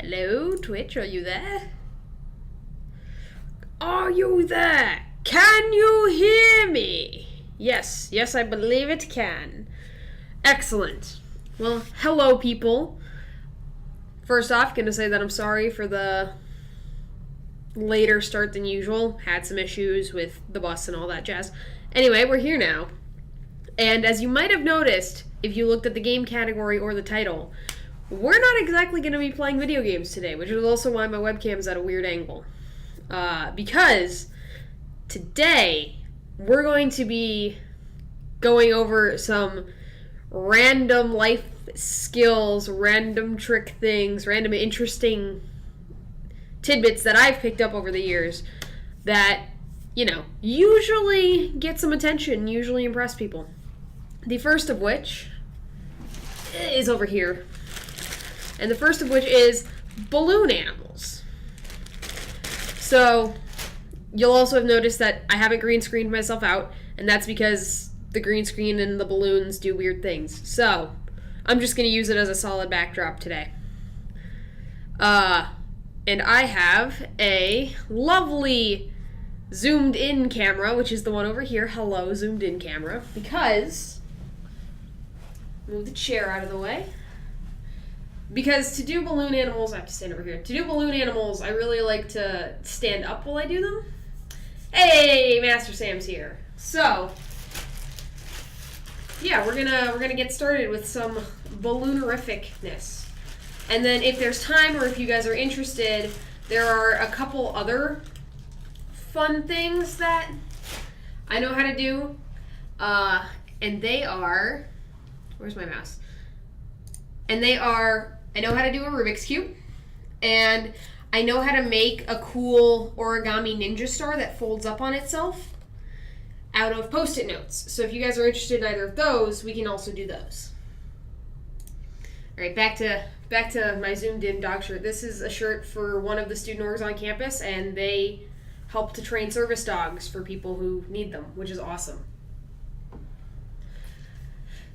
Hello, Twitch, are you there? Are you there? Can you hear me? Yes, I believe it can. Excellent. Well, hello, people. First off, gonna say that I'm sorry for the later start than usual. Had some issues with the bus and all that jazz. Anyway, we're here now. And as you might have noticed, if you looked at the game category or the title, we're not exactly going to be playing video games today, which is also why my webcam's at a weird angle. Because today we're going to be going over some random life skills, random trick things, random interesting tidbits that I've picked up over the years that, usually get some attention, usually impress people. The first of which is over here. And the first of which is balloon animals. So, you'll also have noticed that I haven't green screened myself out, and that's because the green screen and the balloons do weird things. So, I'm just going to use it as a solid backdrop today. And I have a lovely zoomed in camera, which is the one over here. Hello, zoomed in camera. Because, move the chair out of the way. Because to do balloon animals, I have to stand over here. To do balloon animals, I really like to stand up while I do them. Hey, Master Sam's here. So, yeah, we're gonna get started with some balloonerificness. And then if there's time or if you guys are interested, there are a couple other fun things that I know how to do. And they are, where's my mouse? And they are, I know how to do a Rubik's Cube, and I know how to make a cool origami ninja star that folds up on itself out of Post-it notes. So if you guys are interested in either of those, we can also do those. All right, back to my zoomed in dog shirt. This is a shirt for one of the student orgs on campus, and they help to train service dogs for people who need them, which is awesome.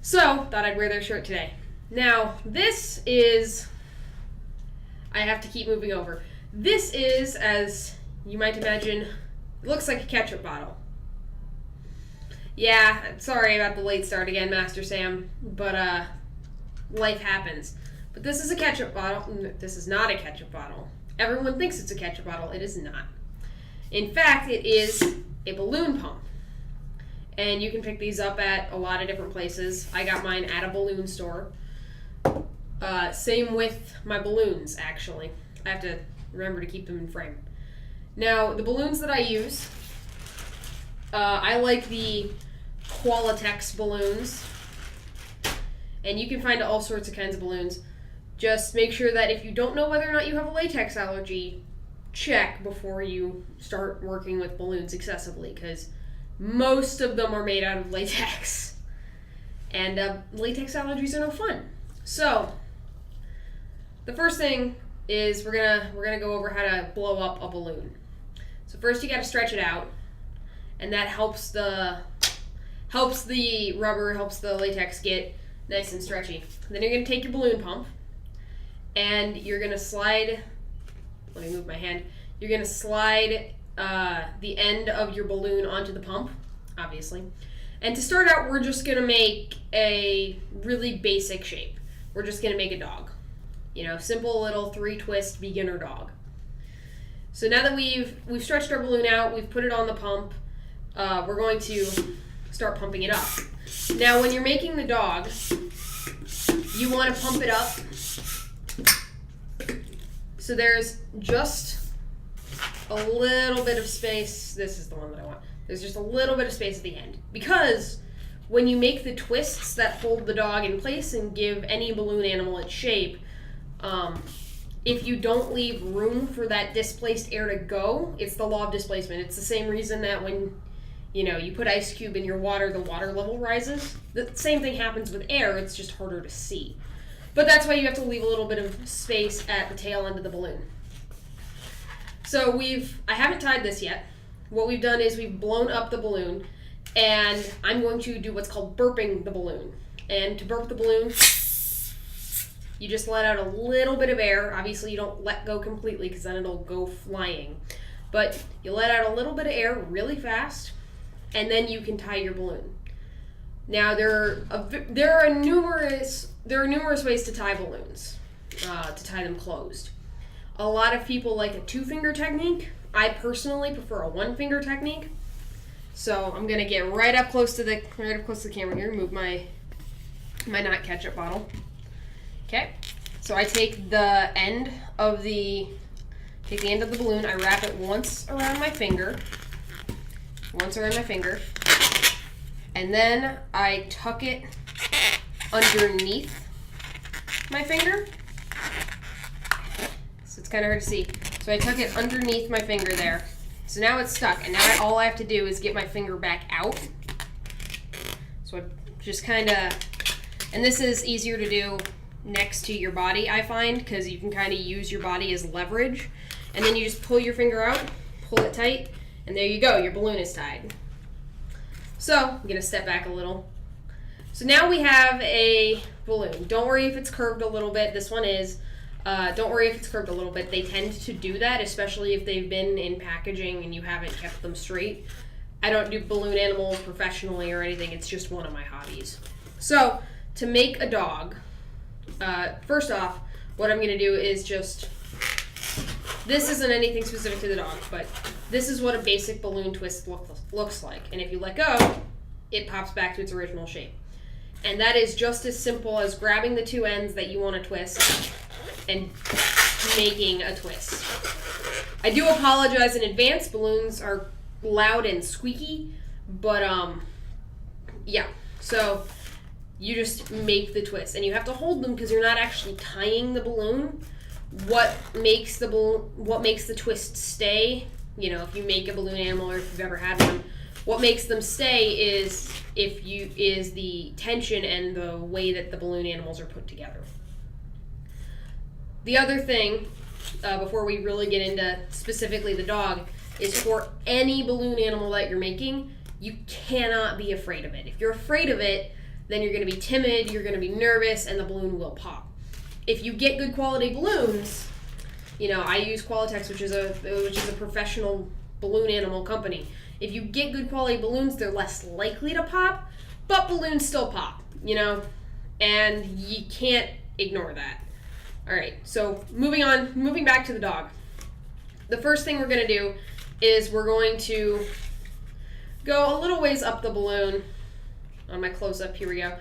So, thought I'd wear their shirt today. Now, this is, I have to keep moving over. This is, as you might imagine, it looks like a ketchup bottle. Yeah, sorry about the late start again, Master Sam, but life happens. But this is a ketchup bottle. This is not a ketchup bottle. Everyone thinks it's a ketchup bottle. It is not. In fact, it is a balloon pump. And you can pick these up at a lot of different places. I got mine at a balloon store. Same with my balloons, actually. I have to remember to keep them in frame. Now, the balloons that I use, I like the Qualitex balloons. And you can find all sorts of kinds of balloons. Just make sure that if you don't know whether or not you have a latex allergy, check before you start working with balloons excessively, because most of them are made out of latex. And latex allergies are no fun. So, the first thing is we're gonna go over how to blow up a balloon. So first you gotta stretch it out, and that helps the rubber, helps the latex get nice and stretchy. Then you're gonna take your balloon pump, and you're gonna slide, let me move my hand, you're gonna slide the end of your balloon onto the pump, obviously. And to start out, we're just gonna make a really basic shape. We're just gonna make a dog. Simple little 3-twist beginner dog. So now that we've stretched our balloon out, we've put it on the pump, we're going to start pumping it up. Now when you're making the dog, you want to pump it up so there's just a little bit of space. This is the one that I want. There's just a little bit of space at the end. Because when you make the twists that hold the dog in place and give any balloon animal its shape, if you don't leave room for that displaced air to go, it's the law of displacement. It's the same reason that when you put ice cube in your water, the water level rises. The same thing happens with air, it's just harder to see. But that's why you have to leave a little bit of space at the tail end of the balloon. So I haven't tied this yet. What we've done is we've blown up the balloon, and I'm going to do what's called burping the balloon. And to burp the balloon, you just let out a little bit of air. Obviously, you don't let go completely because then it'll go flying. But you let out a little bit of air really fast, and then you can tie your balloon. Now, there are numerous ways to tie balloons, to tie them closed. A lot of people like a 2-finger technique. I personally prefer a 1-finger technique. So I'm gonna get right up close to the camera here. Move my not ketchup bottle. Okay. So I take the end of the balloon. I wrap it once around my finger. And then I tuck it underneath my finger. So it's kind of hard to see. So I tuck it underneath my finger there. So now it's stuck, and now all I have to do is get my finger back out. So I just kind of, and this is easier to do next to your body, I find, because you can kind of use your body as leverage. And then you just pull your finger out, pull it tight, and there you go, your balloon is tied. So I'm gonna step back a little. So now we have a balloon. Don't worry if it's curved a little bit. This one is. Don't worry if it's curved a little bit. They tend to do that, especially if they've been in packaging and you haven't kept them straight. I don't do balloon animals professionally or anything. It's just one of my hobbies. So to make a dog, first off, what I'm going to do is just, this isn't anything specific to the dog, but this is what a basic balloon twist looks like. And if you let go, it pops back to its original shape. And that is just as simple as grabbing the 2 ends that you want to twist and making a twist. I do apologize in advance. Balloons are loud and squeaky, but yeah. So you just make the twist, and you have to hold them because you're not actually tying the balloon. What makes the twist stay? You know, if you make a balloon animal or if you've ever had one, what makes them stay is the tension and the way that the balloon animals are put together. The other thing, before we really get into specifically the dog, is for any balloon animal that you're making, you cannot be afraid of it. If you're afraid of it, then you're going to be timid, you're going to be nervous, and the balloon will pop. If you get good quality balloons, you know, I use Qualitex, which is a professional balloon animal company. If you get good quality balloons, they're less likely to pop, but balloons still pop, you know, and you can't ignore that. All right, so moving back to the dog. The first thing we're going to do is we're going to go a little ways up the balloon. On my close-up, here we go.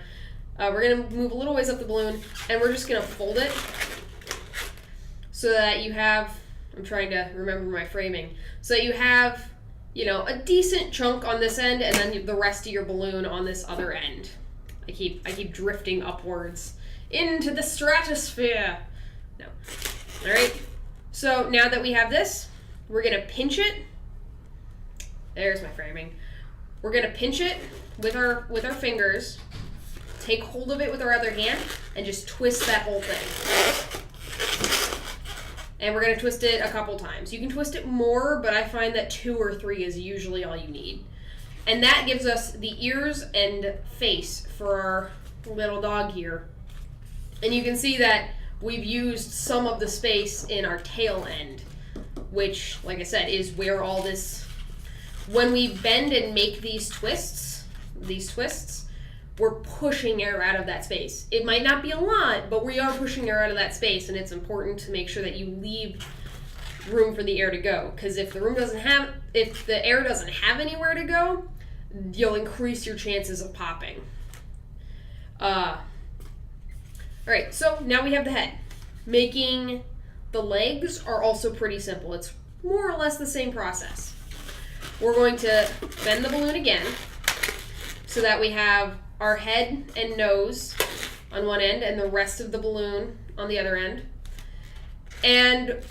We're going to move a little ways up the balloon, and we're just going to fold it so that you have, I'm trying to remember my framing, so that you have, you know, a decent chunk on this end, and then the rest of your balloon on this other end. I keep drifting upwards into the stratosphere. No. All right. So now that we have this, we're gonna pinch it. There's my framing. We're gonna pinch it with our fingers. Take hold of it with our other hand and just twist that whole thing. And we're gonna twist it a couple times. You can twist it more, but I find that 2 or 3 is usually all you need. And that gives us the ears and face for our little dog here. And you can see that we've used some of the space in our tail end, which, like I said, is where all this, when we bend and make these twists, we're pushing air out of that space. It might not be a lot, but we are pushing air out of that space, and it's important to make sure that you leave room for the air to go, because if the air doesn't have anywhere to go, you'll increase your chances of popping. Alright, so now we have the head. Making the legs are also pretty simple. It's more or less the same process. We're going to bend the balloon again so that we have our head and nose on one end and the rest of the balloon on the other end. And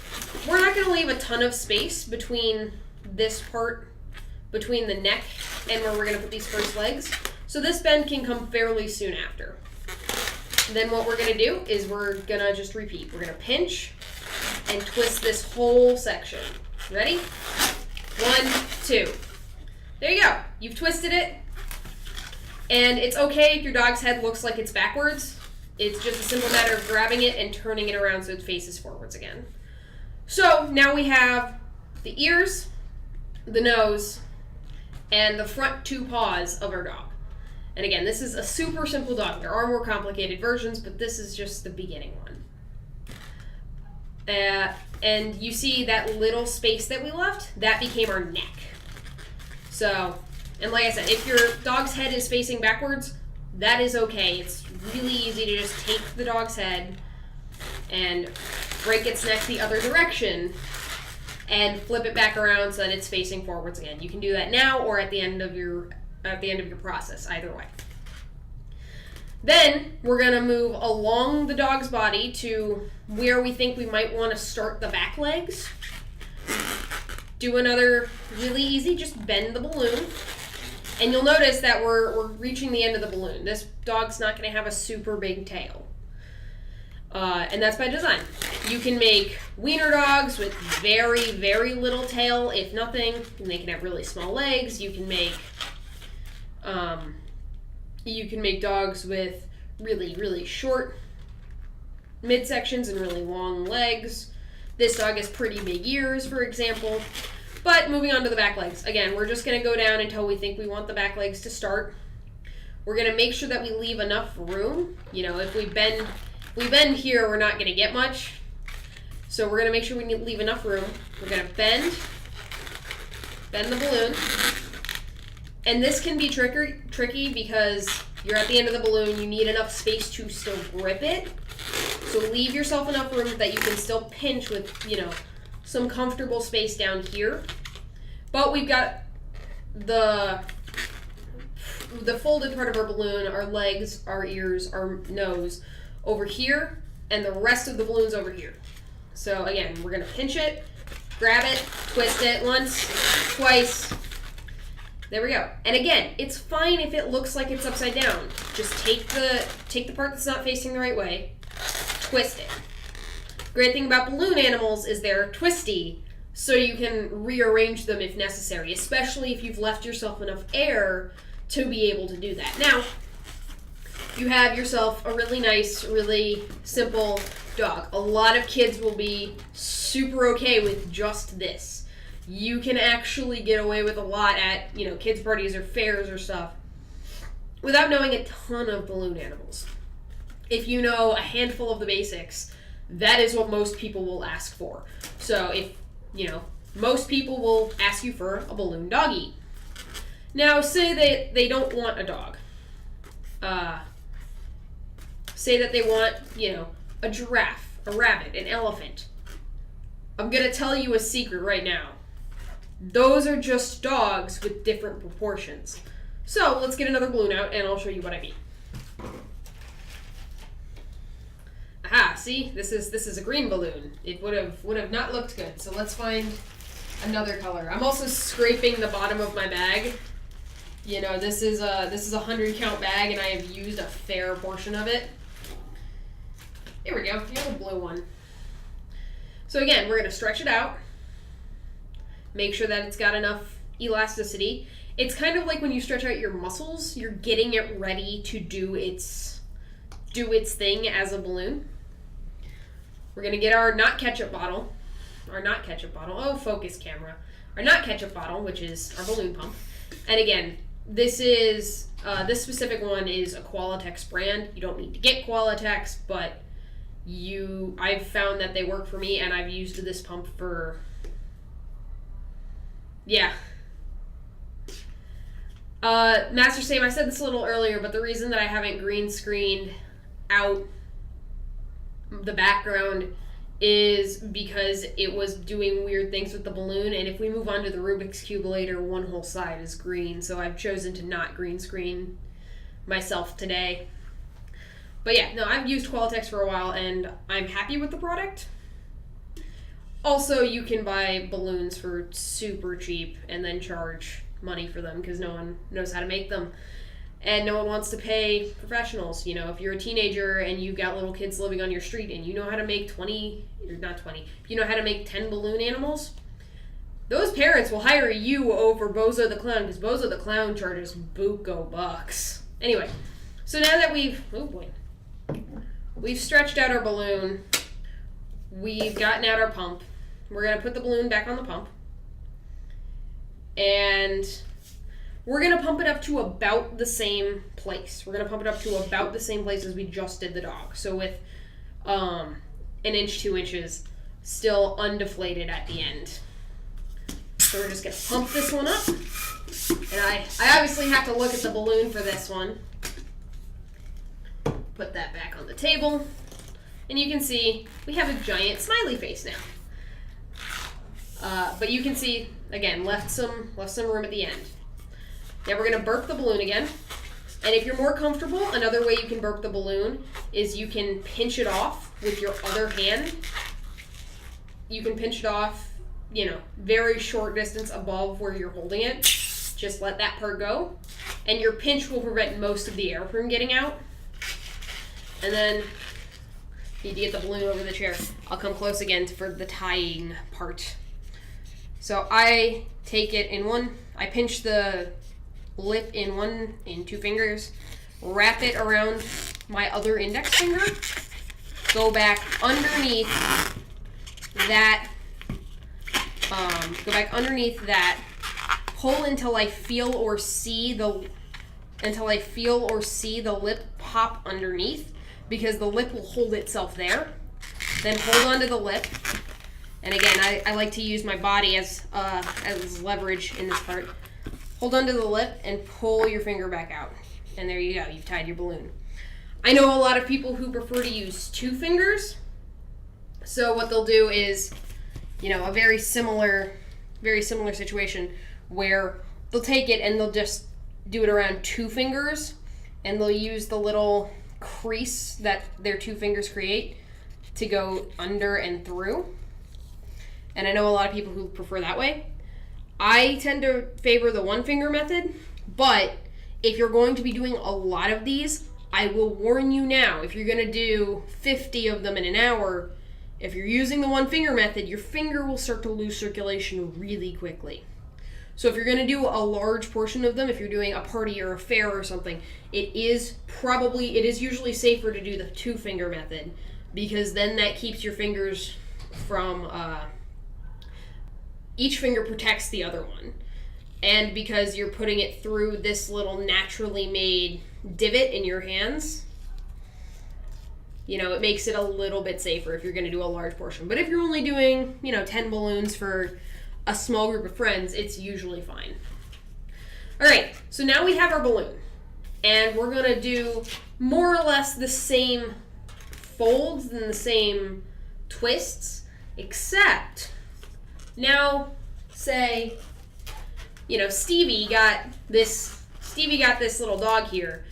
we're not going to leave a ton of space between this part, between the neck and where we're going to put these first legs. So this bend can come fairly soon after. Then what we're going to do is we're going to just repeat. We're going to pinch and twist this whole section. Ready? 1, 2. There you go. You've twisted it. And it's okay if your dog's head looks like it's backwards. It's just a simple matter of grabbing it and turning it around so it faces forwards again. So now we have the ears, the nose, and the front 2 paws of our dog. And again, this is a super simple dog. There are more complicated versions, but this is just the beginning one. And you see that little space that we left? That became our neck. So, and like I said, if your dog's head is facing backwards, that is okay. It's really easy to just take the dog's head and break its neck the other direction and flip it back around so that it's facing forwards again. You can do that now or at the end of your process, either way. Then we're gonna move along the dog's body to where we think we might want to start the back legs. Do another really easy, just bend the balloon. And you'll notice that we're reaching the end of the balloon. This dog's not gonna have a super big tail. And that's by design. You can make wiener dogs with very, very little tail, if nothing. They can have really small legs. You can make dogs with really, really short midsections and really long legs. This dog has pretty big ears, for example. But moving on to the back legs. Again, we're just going to go down until we think we want the back legs to start. We're going to make sure that we leave enough room. You know, if we bend here, we're not going to get much. So we're going to make sure we leave enough room. We're going to bend the balloon. And this can be tricky because you're at the end of the balloon. You need enough space to still grip it. So leave yourself enough room that you can still pinch with, some comfortable space down here. But we've got the folded part of our balloon, our legs, our ears, our nose over here, and the rest of the balloon's over here. So again, we're gonna pinch it, grab it, twist it once, twice. There we go. And again, it's fine if it looks like it's upside down. Just take the part that's not facing the right way, twist it. Great thing about balloon animals is they're twisty, so you can rearrange them if necessary, especially if you've left yourself enough air to be able to do that. Now, you have yourself a really nice, really simple dog. A lot of kids will be super okay with just this. You can actually get away with a lot at, kids' parties or fairs or stuff without knowing a ton of balloon animals. If you know a handful of the basics, that is what most people will ask for. So if, most people will ask you for a balloon doggy. Now, say they don't want a dog. Say that they want, a giraffe, a rabbit, an elephant. I'm going to tell you a secret right now. Those are just dogs with different proportions. So let's get another balloon out and I'll show you what I mean. Aha, see? This is a green balloon. It would have not looked good. So let's find another color. I'm also scraping the bottom of my bag. This is a 100 count bag and I have used a fair portion of it. Here we go. Here's a blue one. So again, we're going to stretch it out. Make sure that it's got enough elasticity. It's kind of like when you stretch out your muscles, you're getting it ready to do its thing as a balloon. We're going to get our not ketchup bottle. Oh, focus camera. Our not ketchup bottle, which is our balloon pump. And again, this specific one is a Qualatex brand. You don't need to get Qualatex, but I've found that they work for me, and I've used this pump for, Master Sam, I said this a little earlier, but the reason that I haven't green screened out the background is because it was doing weird things with the balloon, and if we move on to the Rubik's Cube later, one whole side is green, so I've chosen to not green screen myself today. But yeah, no, I've used Qualatex for a while, and I'm happy with the product. Also, you can buy balloons for super cheap and then charge money for them because no one knows how to make them. And no one wants to pay professionals. If you're a teenager and you've got little kids living on your street and you know how to make if you know how to make 10 balloon animals, those parents will hire you over Bozo the Clown because Bozo the Clown charges buco bucks. Anyway, so now that we've, oh boy, we've stretched out our balloon. We've gotten out our pump. We're going to put the balloon back on the pump. And we're going to pump it up to about the same place. We're going to pump it up to about the same place as we just did the dog. So with 1 inch, 2 inches, still undeflated at the end. So we're just going to pump this one up. And I obviously have to look at the balloon for this one. Put that back on the table. And you can see we have a giant smiley face now. But you can see, again, left some room at the end. Now we're going to burp the balloon again. And if you're more comfortable, another way you can burp the balloon is you can pinch it off with your other hand. You can pinch it off, very short distance above where you're holding it. Just let that part go. And your pinch will prevent most of the air from getting out. And then you need to get the balloon over the chair. I'll come close again for the tying part. So I take it I pinch the lip in 2 fingers, wrap it around my other index finger, go back underneath that, pull until I feel or see the lip pop underneath, because the lip will hold itself there. Then hold onto the lip. And again, I like to use my body as leverage in this part. Hold onto the lip and pull your finger back out. And there you go, you've tied your balloon. I know a lot of people who prefer to use 2 fingers. So what they'll do is, a very similar situation where they'll take it and they'll just do it around 2 fingers, and they'll use the little crease that their 2 fingers create to go under and through. And I know a lot of people who prefer that way. I tend to favor the 1 finger method, but if you're going to be doing a lot of these, I will warn you now, if you're going to do 50 of them in an hour, if you're using the 1 finger method, your finger will start to lose circulation really quickly. So if you're going to do a large portion of them, if you're doing a party or a fair or something, it is usually safer to do the 2 finger method, because then that keeps your fingers from, each finger protects the other one. And because you're putting it through this little naturally made divot in your hands, it makes it a little bit safer if you're going to do a large portion. But if you're only doing, 10 balloons for a small group of friends, it's usually fine. All right, so now we have our balloon. And we're going to do more or less the same folds and the same twists, except now say, Stevie got this little dog here,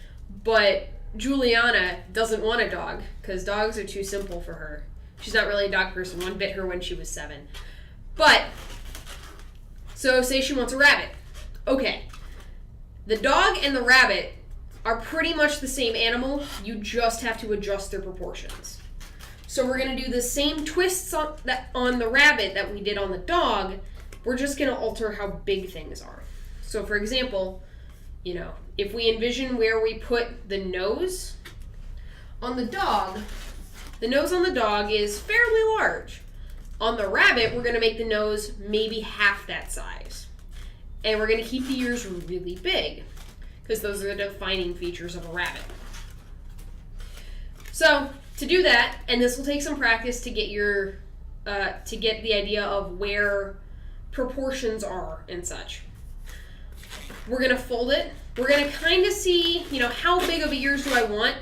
but Juliana doesn't want a dog because dogs are too simple for her. She's not really a dog person. One bit her when she was 7. But, so say she wants a rabbit. Okay. The dog and the rabbit are pretty much the same animal. You just have to adjust their proportions. So we're going to do the same twists on the rabbit that we did on the dog. We're just going to alter how big things are. So for example, if we envision where we put the nose on the dog is fairly large. On the rabbit, we're going to make the nose maybe half that size. And we're going to keep the ears really big, because those are the defining features of a rabbit. So to do that, and this will take some practice to get to get the idea of where proportions are and such. We're going to fold it. We're going to kind of see, how big of ears do I want?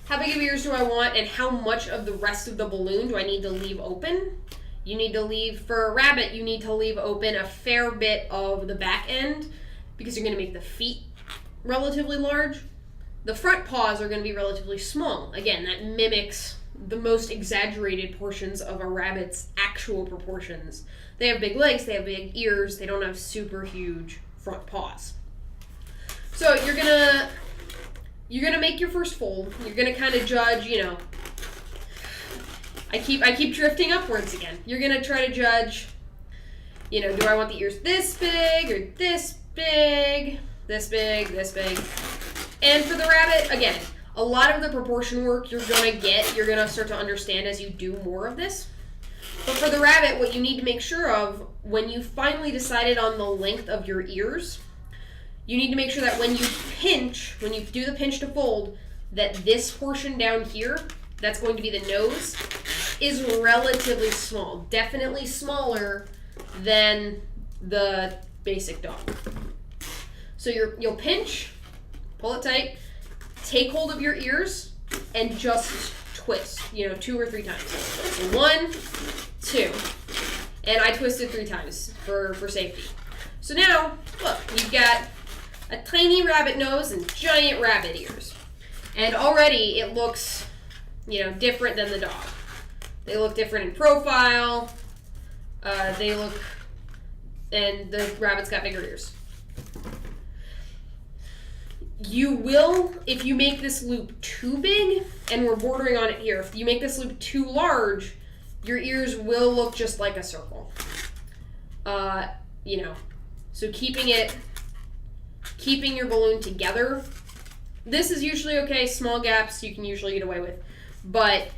How big of ears do I want, and how much of the rest of the balloon do I need to leave open? You need to leave, for a rabbit, you need to leave open a fair bit of the back end, because you're going to make the feet relatively large. The front paws are going to be relatively small. Again, that mimics the most exaggerated portions of a rabbit's actual proportions. They have big legs, they have big ears, they don't have super huge front paws. So you're gonna make your first fold. You're gonna kind of judge, I keep drifting upwards again. You're gonna try to judge, do I want the ears this big or this big, this big, this big? And for the rabbit, again, A lot of the proportion work you're going to start to understand as you do more of this. But for the rabbit, what you need to make sure of when you finally decided on the length of your ears, you need to make sure that when you do the pinch to fold, that this portion down here, that's going to be the nose, is relatively small. Definitely smaller than the basic dog. So you'll pinch, pull it tight, take hold of your ears, and just twist, 2 or 3 times. So 1, 2. And I twisted 3 times for safety. So now, look, you've got a tiny rabbit nose and giant rabbit ears. And already it looks, different than the dog. They look different in profile. And the rabbit's got bigger ears. You will, if you make this loop too big, and we're bordering on it here, if you make this loop too large, your ears will look just like a circle. So keeping your balloon together, this is usually okay. Small gaps you can usually get away with. But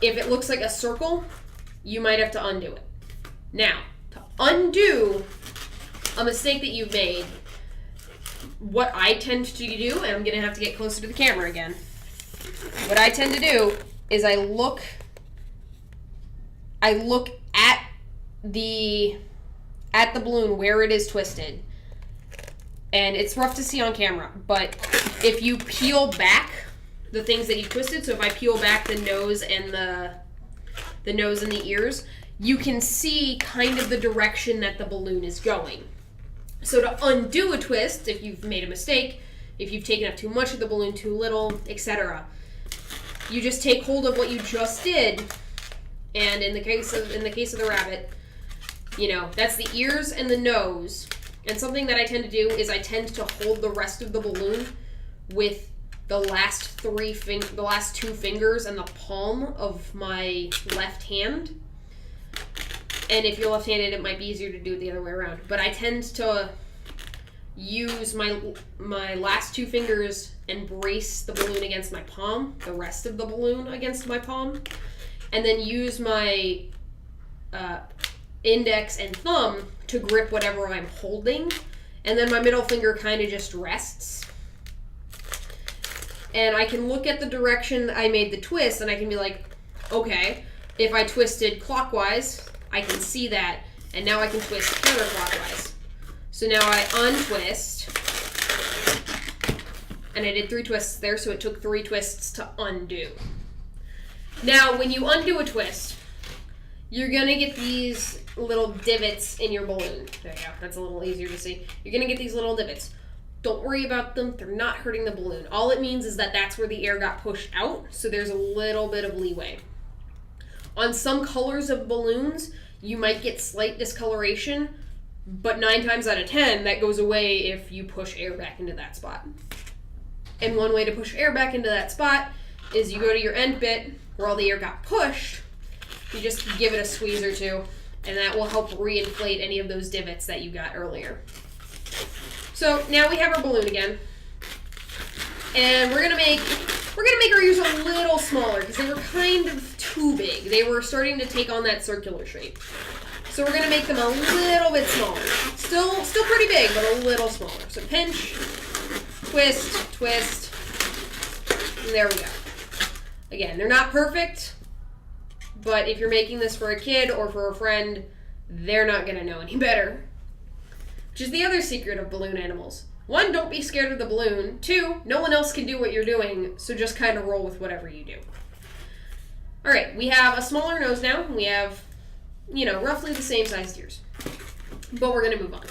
if it looks like a circle, you might have to undo it. Now, to undo a mistake that you've made, what I tend to do, and I'm going to have to get closer to the camera again, what I tend to do is I look at the balloon where it is twisted. And it's rough to see on camera, but if you peel back the things that you twisted, so if I peel back the nose and the ears, you can see kind of the direction that the balloon is going. So to undo a twist, if you've made a mistake, if you've taken up too much of the balloon, too little, etc., you just take hold of what you just did, and in the case of the rabbit, that's the ears and the nose. And something that I tend to do is I tend to hold the rest of the balloon with the last 2 fingers and the palm of my left hand. And if you're left-handed, it might be easier to do it the other way around. But I tend to use my last 2 fingers and brace the balloon against my palm, the rest of the balloon against my palm, and then use my index and thumb to grip whatever I'm holding, and then my middle finger kind of just rests. And I can look at the direction I made the twist, and I can be like, okay, if I twisted clockwise, I can see that, and now I can twist counterclockwise. So now I untwist, and I did 3 twists there, so it took 3 twists to undo. Now, when you undo a twist, you're going to get these little divots in your balloon. There you go. That's a little easier to see. You're going to get these little divots. Don't worry about them. They're not hurting the balloon. All it means is that that's where the air got pushed out, so there's a little bit of leeway. On some colors of balloons, you might get slight discoloration, but 9 times out of 10, that goes away if you push air back into that spot. And one way to push air back into that spot is you go to your end bit where all the air got pushed, you just give it a squeeze or 2, and that will help reinflate any of those divots that you got earlier. So now we have our balloon again, and we're gonna make our ears a little smaller because they were kind of too big. They were starting to take on that circular shape. So we're gonna make them a little bit smaller. Still pretty big, but a little smaller. So pinch, twist, and there we go. Again, they're not perfect, but if you're making this for a kid or for a friend, they're not gonna know any better. Which is the other secret of balloon animals. 1, don't be scared of the balloon. 2, no one else can do what you're doing, so just kind of roll with whatever you do. Alright, we have a smaller nose now. We have, roughly the same sized ears. But we're going to move on.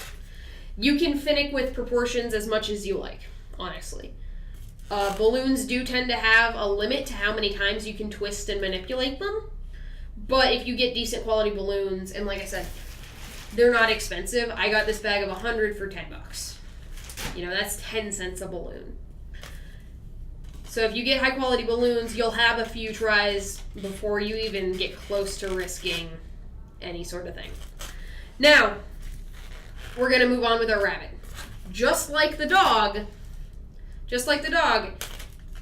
You can finick with proportions as much as you like, honestly. Balloons do tend to have a limit to how many times you can twist and manipulate them. But if you get decent quality balloons, and like I said, they're not expensive. I got this bag of 100 for $10. That's 10 cents a balloon. So if you get high quality balloons, you'll have a few tries before you even get close to risking any sort of thing. Now, we're going to move on with our rabbit. Just like the dog,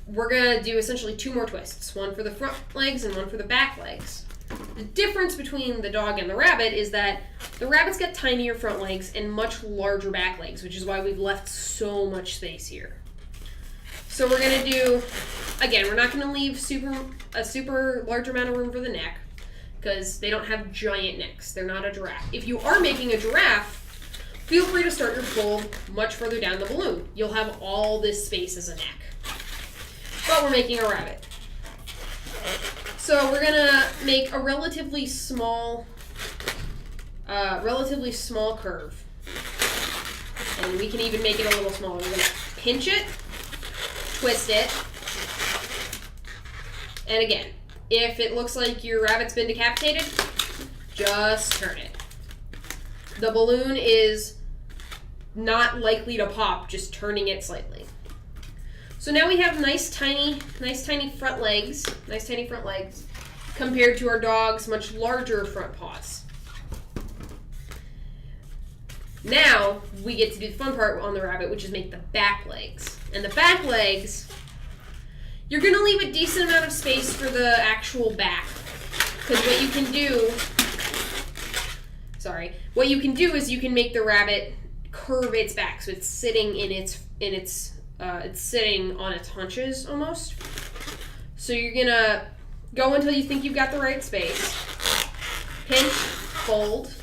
we're going to do essentially 2 more twists, one for the front legs and one for the back legs. The difference between the dog and the rabbit is that the rabbit's got tinier front legs and much larger back legs, which is why we've left so much space here. So we're going to do, again, we're not going to leave a super large amount of room for the neck because they don't have giant necks. They're not a giraffe. If you are making a giraffe, feel free to start your fold much further down the balloon. You'll have all this space as a neck. But we're making a rabbit. So we're gonna make a relatively small curve. And we can even make it a little smaller. We're gonna pinch it, twist it, and again, if it looks like your rabbit's been decapitated, just turn it. The balloon is not likely to pop just turning it slightly. So now we have nice tiny front legs compared to our dog's much larger front paws. Now we get to do the fun part on the rabbit, which is make the back legs. And the back legs, you're going to leave a decent amount of space for the actual back. Because what you can do is you can make the rabbit curve its back, so it's sitting it's sitting on its haunches almost. So you're gonna go until you think you've got the right space. Pinch, fold.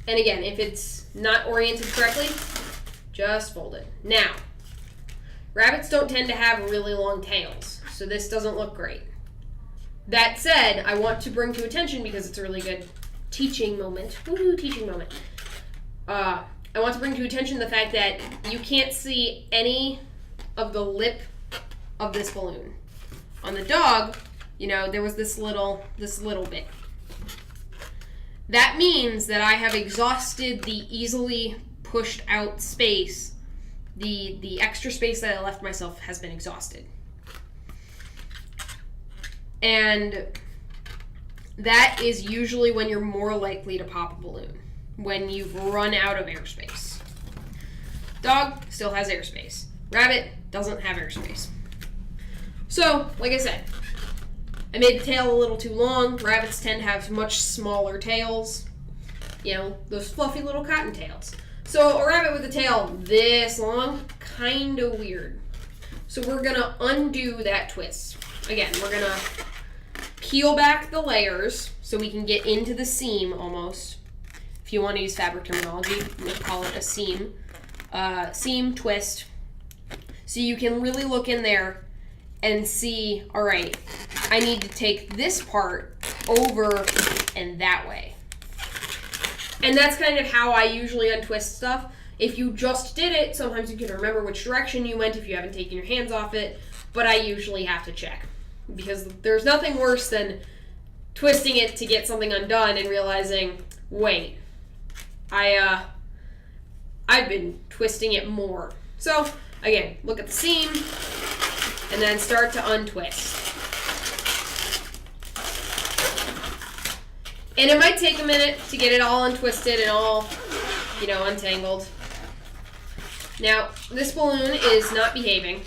And again, if it's not oriented correctly, just fold it. Now, rabbits don't tend to have really long tails, so this doesn't look great. That said, I want to bring to attention, because it's a really good teaching moment. Woohoo, teaching moment. I want to bring to attention the fact that you can't see any of the lip of this balloon. On the dog, there was this little bit. That means that I have exhausted the easily pushed out space. The extra space that I left myself has been exhausted. And that is usually when you're more likely to pop a balloon, when you've run out of airspace. Dog still has airspace. Rabbit doesn't have airspace. So, like I said, I made the tail a little too long. Rabbits tend to have much smaller tails. Those fluffy little cotton tails. So a rabbit with a tail this long, kind of weird. So we're going to undo that twist. Again, we're going to peel back the layers so we can get into the seam almost. If you want to use fabric terminology, we'll call it a seam. Seam, twist. So you can really look in there and see, all right, I need to take this part over and that way. And that's kind of how I usually untwist stuff. If you just did it, sometimes you can remember which direction you went if you haven't taken your hands off it, but I usually have to check. Because there's nothing worse than twisting it to get something undone and realizing, wait, I've been twisting it more. So, again, look at the seam, and then start to untwist. And it might take a minute to get it all untwisted and all, untangled. Now, this balloon is not behaving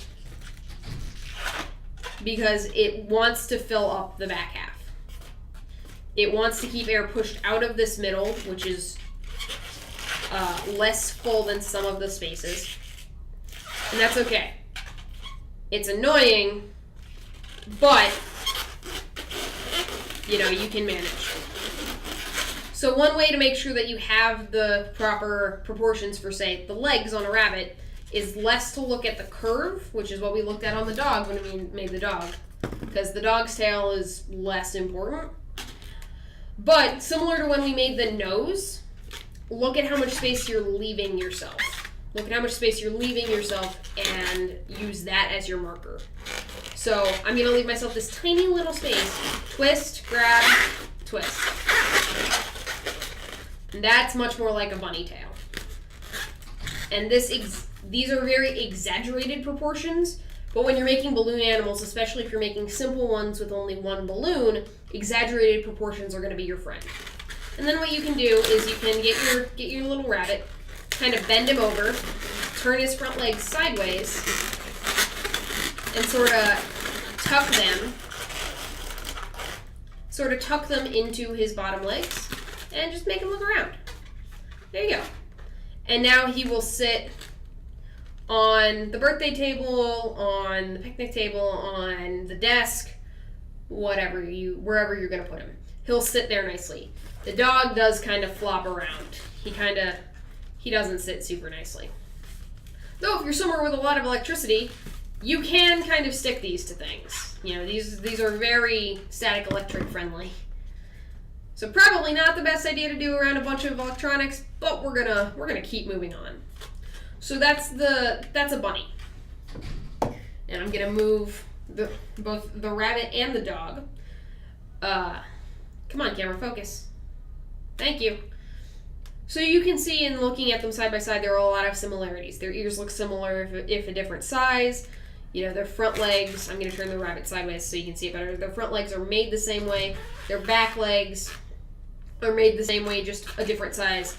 because it wants to fill up the back half. It wants to keep air pushed out of this middle, which is less full than some of the spaces. And that's okay. It's annoying, but, you can manage. So one way to make sure that you have the proper proportions for, say, the legs on a rabbit is less to look at the curve, which is what we looked at on the dog when we made the dog, because the dog's tail is less important. But similar to when we made the nose, look at how much space you're leaving yourself. Look at how much space you're leaving yourself and use that as your marker. So I'm going to leave myself this tiny little space. Twist, grab, twist. And that's much more like a bunny tail. And these are very exaggerated proportions, but when you're making balloon animals, especially if you're making simple ones with only one balloon, exaggerated proportions are going to be your friend. And then what you can do is you can get your little rabbit, kind of bend him over, turn his front legs sideways and sort of tuck them into his bottom legs and just make him look around. There you go. And now he will sit on the birthday table, on the picnic table, on the desk, wherever you're going to put him. He'll sit there nicely. The dog does kind of flop around. He doesn't sit super nicely. Though if you're somewhere with a lot of electricity, you can kind of stick these to things. You know, these are very static electric friendly. So probably not the best idea to do around a bunch of electronics, but we're gonna keep moving on. So that's a bunny. And I'm gonna move both the rabbit and the dog. Come on, camera, focus. Thank you. So you can see in looking at them side by side, there are a lot of similarities. Their ears look similar, if a different size. You know, their front legs, I'm going to turn the rabbit sideways so you can see it better. Their front legs are made the same way. Their back legs are made the same way, just a different size.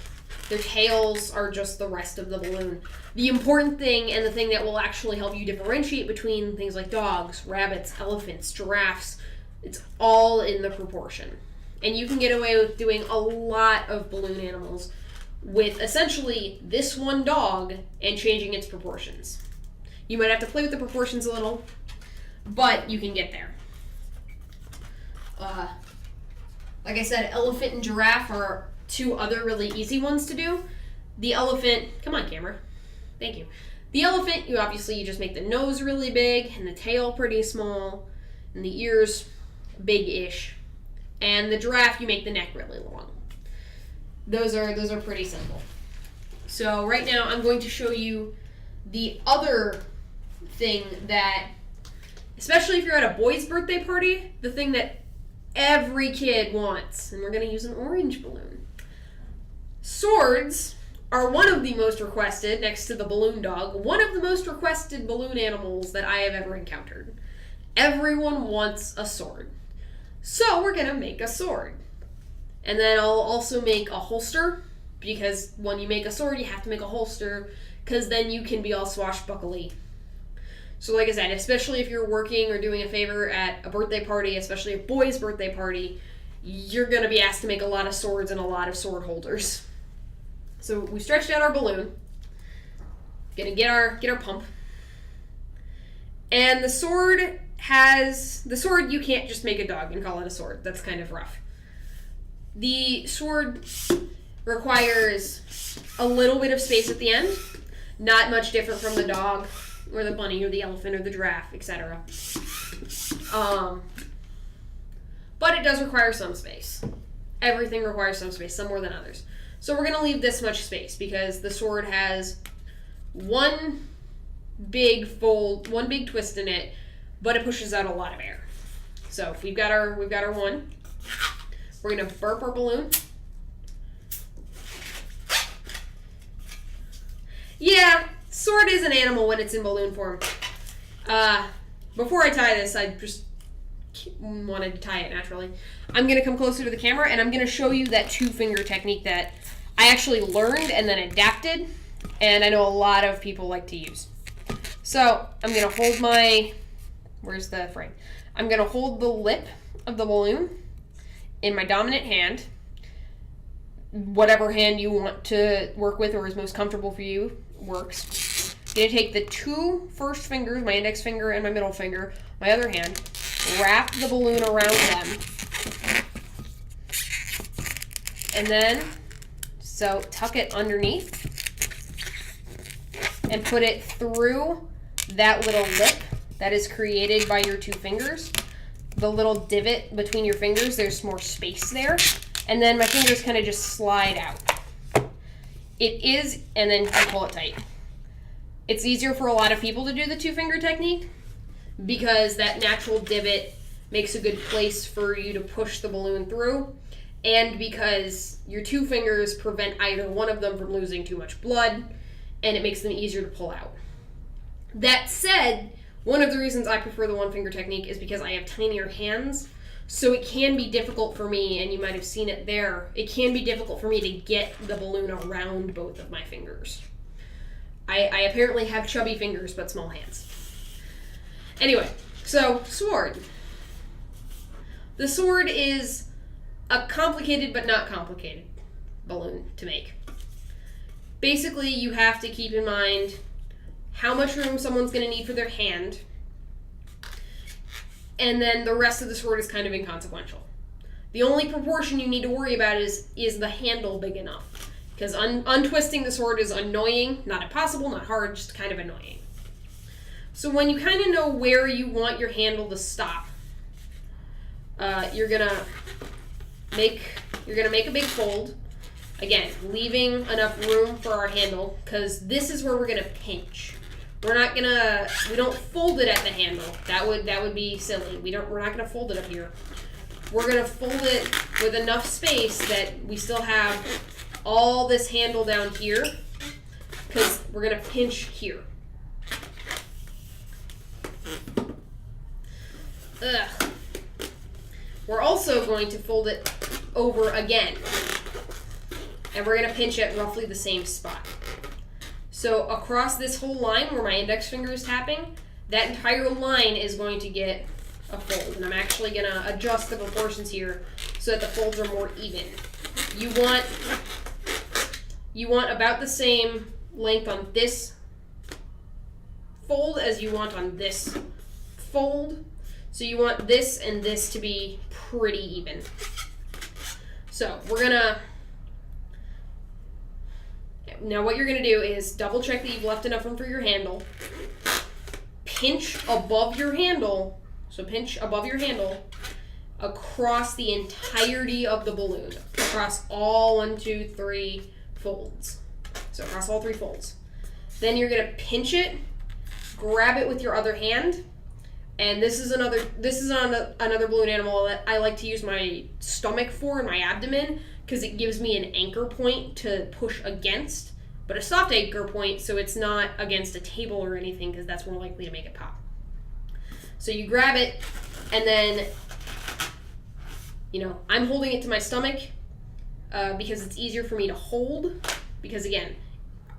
Their tails are just the rest of the balloon. The important thing, and the thing that will actually help you differentiate between things like dogs, rabbits, elephants, giraffes, it's all in the proportion. And you can get away with doing a lot of balloon animals with essentially this one dog and changing its proportions. You might have to play with the proportions a little, but you can get there. Like I said, elephant and giraffe are two other really easy ones to do. The elephant, come on camera, thank you. The elephant, you just make the nose really big and the tail pretty small and the ears big-ish. And the giraffe, you make the neck really long. Those are pretty simple. So right now I'm going to show you the other thing that, especially if you're at a boy's birthday party, the thing that every kid wants. And we're going to use an orange balloon. Swords are one of the most requested, next to the balloon dog, one of the most requested balloon animals that I have ever encountered. Everyone wants a sword. So we're going to make a sword. And then I'll also make a holster, because when you make a sword, you have to make a holster, because then you can be all swashbuckly. So like I said, especially if you're working or doing a favor at a birthday party, especially a boy's birthday party, you're going to be asked to make a lot of swords and a lot of sword holders. So we stretched out our balloon. Gonna get our pump. And the sword you can't just make a dog and call it a sword. That's kind of rough. The sword requires a little bit of space at the end. Not much different from the dog or the bunny or the elephant or the giraffe, etc. But it does require some space. Everything requires some space, some more than others. So we're going to leave this much space because the sword has one big twist in it, but it pushes out a lot of air. So if we've got our one, we're going to burp our balloon. Yeah, sword is an animal when it's in balloon form. Before I tie this, I just wanted to tie it naturally. I'm going to come closer to the camera and I'm going to show you that two-finger technique that I actually learned and then adapted, and I know a lot of people like to use. So I'm going to hold where's the frame? I'm going to hold the lip of the balloon in my dominant hand, whatever hand you want to work with or is most comfortable for you works. I'm going to take the two first fingers, my index finger and my middle finger, my other hand, wrap the balloon around them, and then tuck it underneath and put it through that little lip that is created by your two fingers. The little divot between your fingers, there's more space there. And then my fingers kind of just slide out. And then I pull it tight. It's easier for a lot of people to do the two-finger technique because that natural divot makes a good place for you to push the balloon through, and because your two fingers prevent either one of them from losing too much blood, and it makes them easier to pull out. That said, one of the reasons I prefer the one-finger technique is because I have tinier hands, so it can be difficult for me, and you might have seen it there, it can be difficult for me to get the balloon around both of my fingers. I apparently have chubby fingers but small hands. Anyway, so sword. The sword is a complicated but not complicated balloon to make. Basically, you have to keep in mind how much room someone's going to need for their hand, and then the rest of the sword is kind of inconsequential. The only proportion you need to worry about is the handle big enough? Because untwisting the sword is annoying, not impossible, not hard, just kind of annoying. So when you kind of know where you want your handle to stop, you're gonna make a big fold. Again, leaving enough room for our handle, because this is where we're gonna pinch. We don't fold it at the handle. That would be silly. We're not gonna fold it up here. We're gonna fold it with enough space that we still have all this handle down here, because we're gonna pinch here. Ugh. We're also going to fold it over again, and we're gonna pinch at roughly the same spot. So across this whole line where my index finger is tapping, that entire line is going to get a fold. And I'm actually going to adjust the proportions here so that the folds are more even. You want about the same length on this fold as you want on this fold. So you want this and this to be pretty even. So now what you're going to do is double check that you've left enough room for your handle. Pinch above your handle. So pinch above your handle across the entirety of the balloon. Across all 1, 2, 3 folds. So across all 3 folds. Then you're going to pinch it, grab it with your other hand. And this is another balloon animal that I like to use my stomach for and my abdomen, because it gives me an anchor point to push against, but a soft anchor point so it's not against a table or anything, because that's more likely to make it pop. So you grab it, and then, I'm holding it to my stomach because it's easier for me to hold, because again,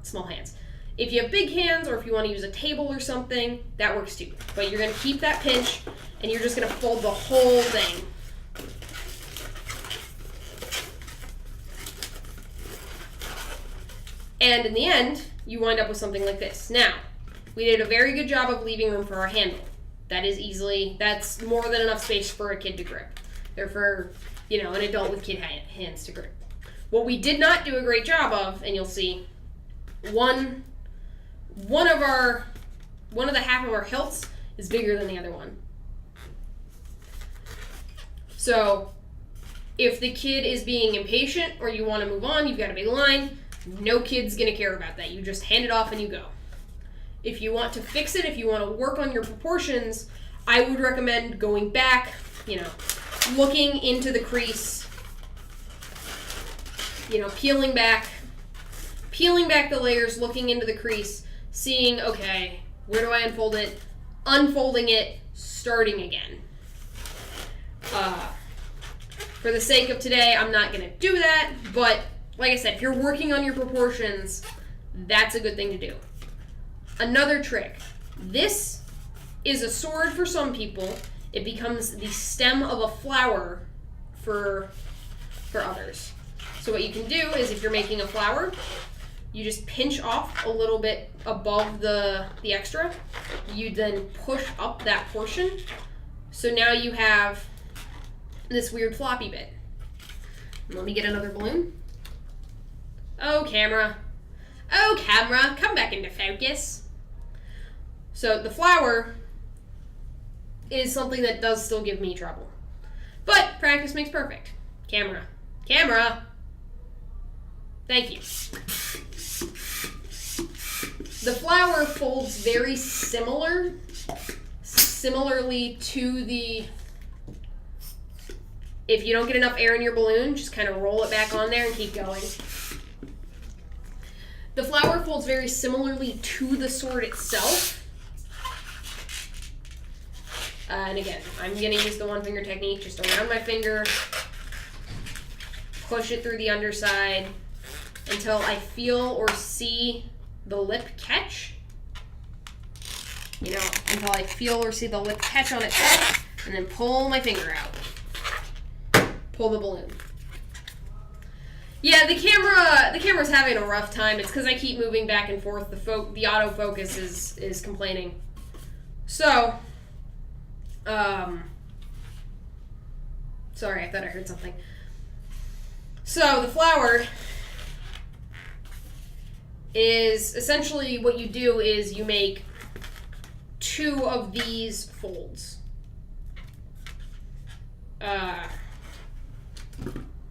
small hands. If you have big hands, or if you want to use a table or something, that works too. But you're going to keep that pinch, and you're just going to fold the whole thing. And in the end, you wind up with something like this. Now, we did a very good job of leaving room for our handle. That's more than enough space for a kid to grip. Or for, an adult with kid hands to grip. What we did not do a great job of, and you'll see, one of the half of our hilts is bigger than the other one. So if the kid is being impatient or you want to move on, you've got a big line, no kid's going to care about that. You just hand it off and you go. If you want to fix it, if you want to work on your proportions, I would recommend going back, looking into the crease, peeling back the layers, looking into the crease, seeing, okay, where do I unfold it, unfolding it, starting again. For the sake of today, I'm not going to do that, but like I said, if you're working on your proportions, that's a good thing to do. Another trick. This is a sword for some people. It becomes the stem of a flower for others. So what you can do is, if you're making a flower, you just pinch off a little bit above the extra. You then push up that portion. So now you have this weird floppy bit. Let me get another balloon. Oh, camera. Oh, camera, come back into focus. So the flower is something that does still give me trouble. But practice makes perfect. Camera. Thank you. The flower folds very similarly to the... If you don't get enough air in your balloon, just kind of roll it back on there and keep going. The flower folds very similarly to the sword itself. And again, I'm going to use the one finger technique, just around my finger, push it through the underside until I feel or see the lip catch. You know, until I feel or see the lip catch on its head, and then pull my finger out. Pull the balloon. Yeah, the camera's having a rough time. It's because I keep moving back and forth. The autofocus is complaining. So, sorry, I thought I heard something. So, the flower is essentially what you do is you make 2 of these folds.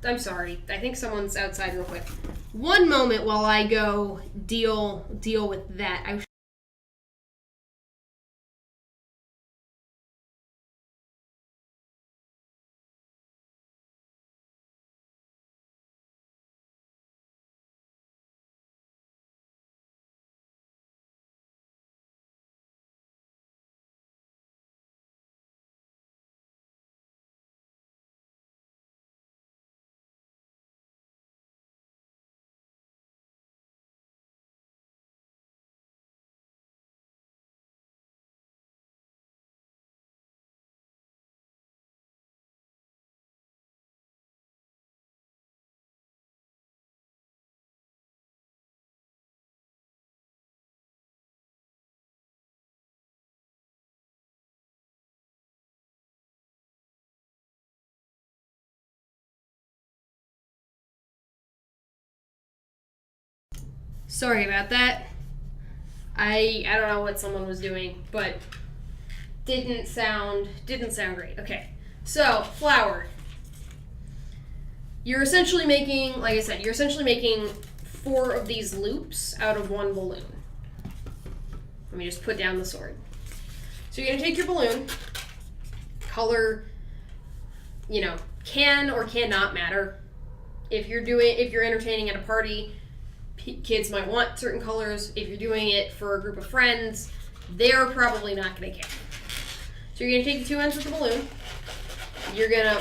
I'm sorry. I think someone's outside real quick. One moment while I go deal with that. Sorry about that. I don't know what someone was doing, but didn't sound great. Okay. So, flower. You're essentially making, like I said, 4 of these loops out of 1 balloon. Let me just put down the sword. So you're going to take your balloon, color, you know, can or cannot matter. If you're entertaining at a party, kids might want certain colors. If you're doing it for a group of friends, they're probably not going to care. So you're going to take the 2 ends of the balloon. You're going to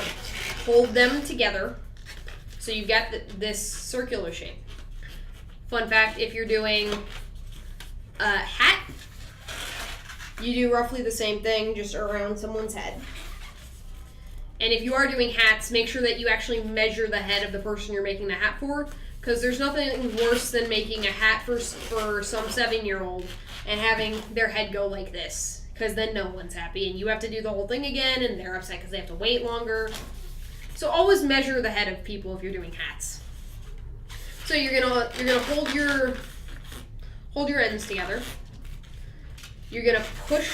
hold them together. So you've got this circular shape. Fun fact, if you're doing a hat, you do roughly the same thing, just around someone's head. And if you are doing hats, make sure that you actually measure the head of the person you're making the hat for, because there's nothing worse than making a hat for some 7-year-old and having their head go like this, because then no one's happy, and you have to do the whole thing again, and they're upset because they have to wait longer. So always measure the head of people if you're doing hats. So you're gonna hold your ends together. You're gonna push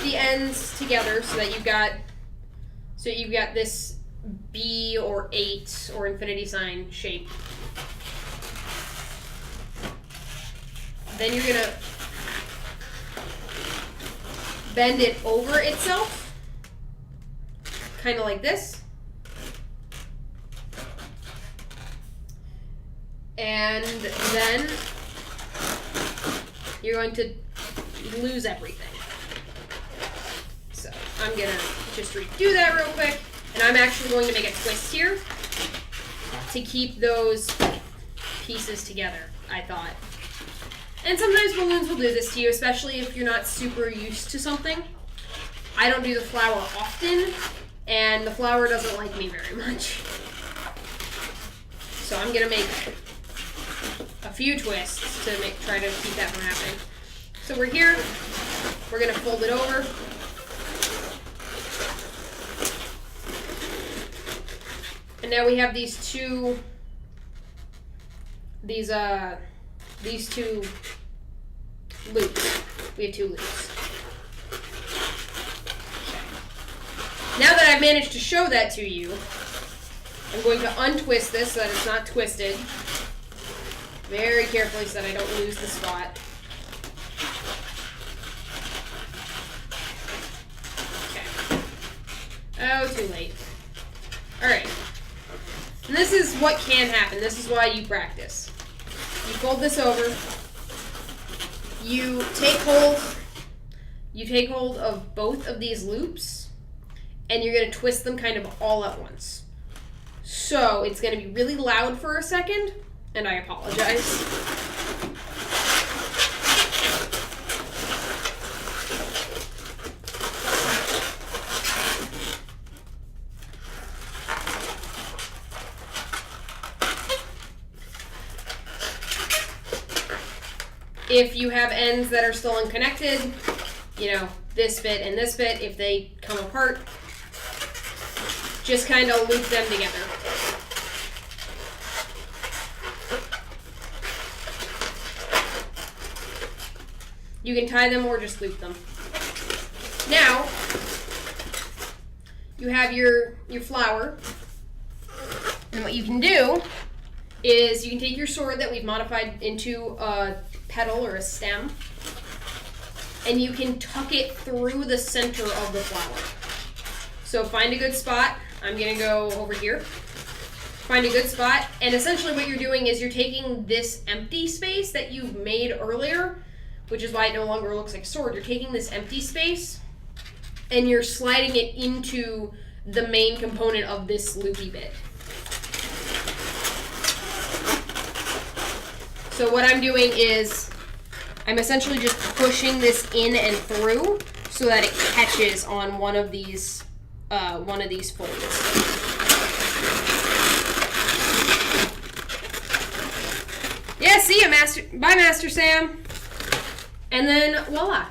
the ends together so that you've got this B or 8 or infinity sign shape. Then you're gonna bend it over itself, kind of like this. And then you're going to lose everything. So I'm gonna just redo that real quick. And I'm actually going to make a twist here to keep those pieces together, I thought. And sometimes balloons will do this to you, especially if you're not super used to something. I don't do the flower often, and the flower doesn't like me very much. So I'm gonna make a few twists to try to keep that from happening. So we're here, we're gonna fold it over. And now we have these two loops. We have 2 loops. Okay. Now that I've managed to show that to you, I'm going to untwist this so that it's not twisted. Very carefully so that I don't lose the spot. Okay. Oh, too late. Alright. And this is what can happen. This is why you practice. You fold this over. You take hold of both of these loops, and you're going to twist them kind of all at once. So it's going to be really loud for a second, and I apologize. If you have ends that are still unconnected, you know, this bit and this bit, if they come apart, just kind of loop them together. You can tie them or just loop them. Now, you have your flower, and what you can do is you can take your sword that we've modified into a petal or a stem, and you can tuck it through the center of the flower. So find a good spot. I'm going to go over here. Find a good spot, and essentially what you're doing is you're taking this empty space that you've made earlier, which is why it no longer looks like a sword. You're taking this empty space, and you're sliding it into the main component of this loopy bit. So what I'm doing is I'm essentially just pushing this in and through so that it catches on one of these folds. Yeah, see ya, Master. Bye, Master Sam. And then voila.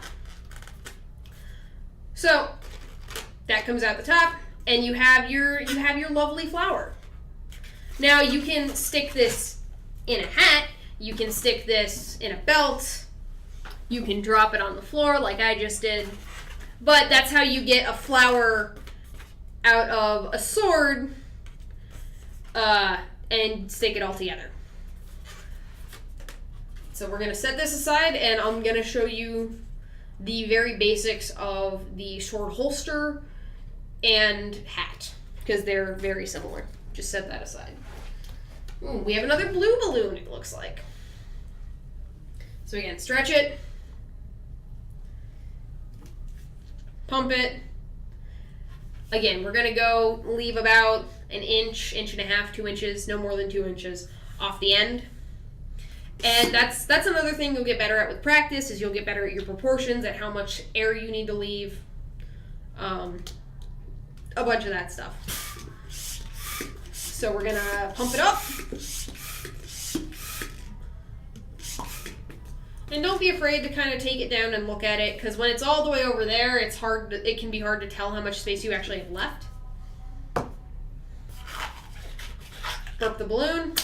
So that comes out the top, and you have your lovely flower. Now you can stick this in a hat. You can stick this in a belt. You can drop it on the floor like I just did. But that's how you get a flower out of a sword and stick it all together. So we're going to set this aside, and I'm going to show you the very basics of the sword holster and hat, because they're very similar. Just set that aside. Ooh, we have another blue balloon, it looks like. So again, stretch it. Pump it. Again, we're going to leave about an inch, inch and a half, 2 inches, no more than 2 inches off the end. And that's another thing you'll get better at with practice, is you'll get better at your proportions, at how much air you need to leave, a bunch of that stuff. So we're gonna pump it up. And don't be afraid to kind of take it down and look at it, because when it's all the way over there, it can be hard to tell how much space you actually have left. Burp the balloon.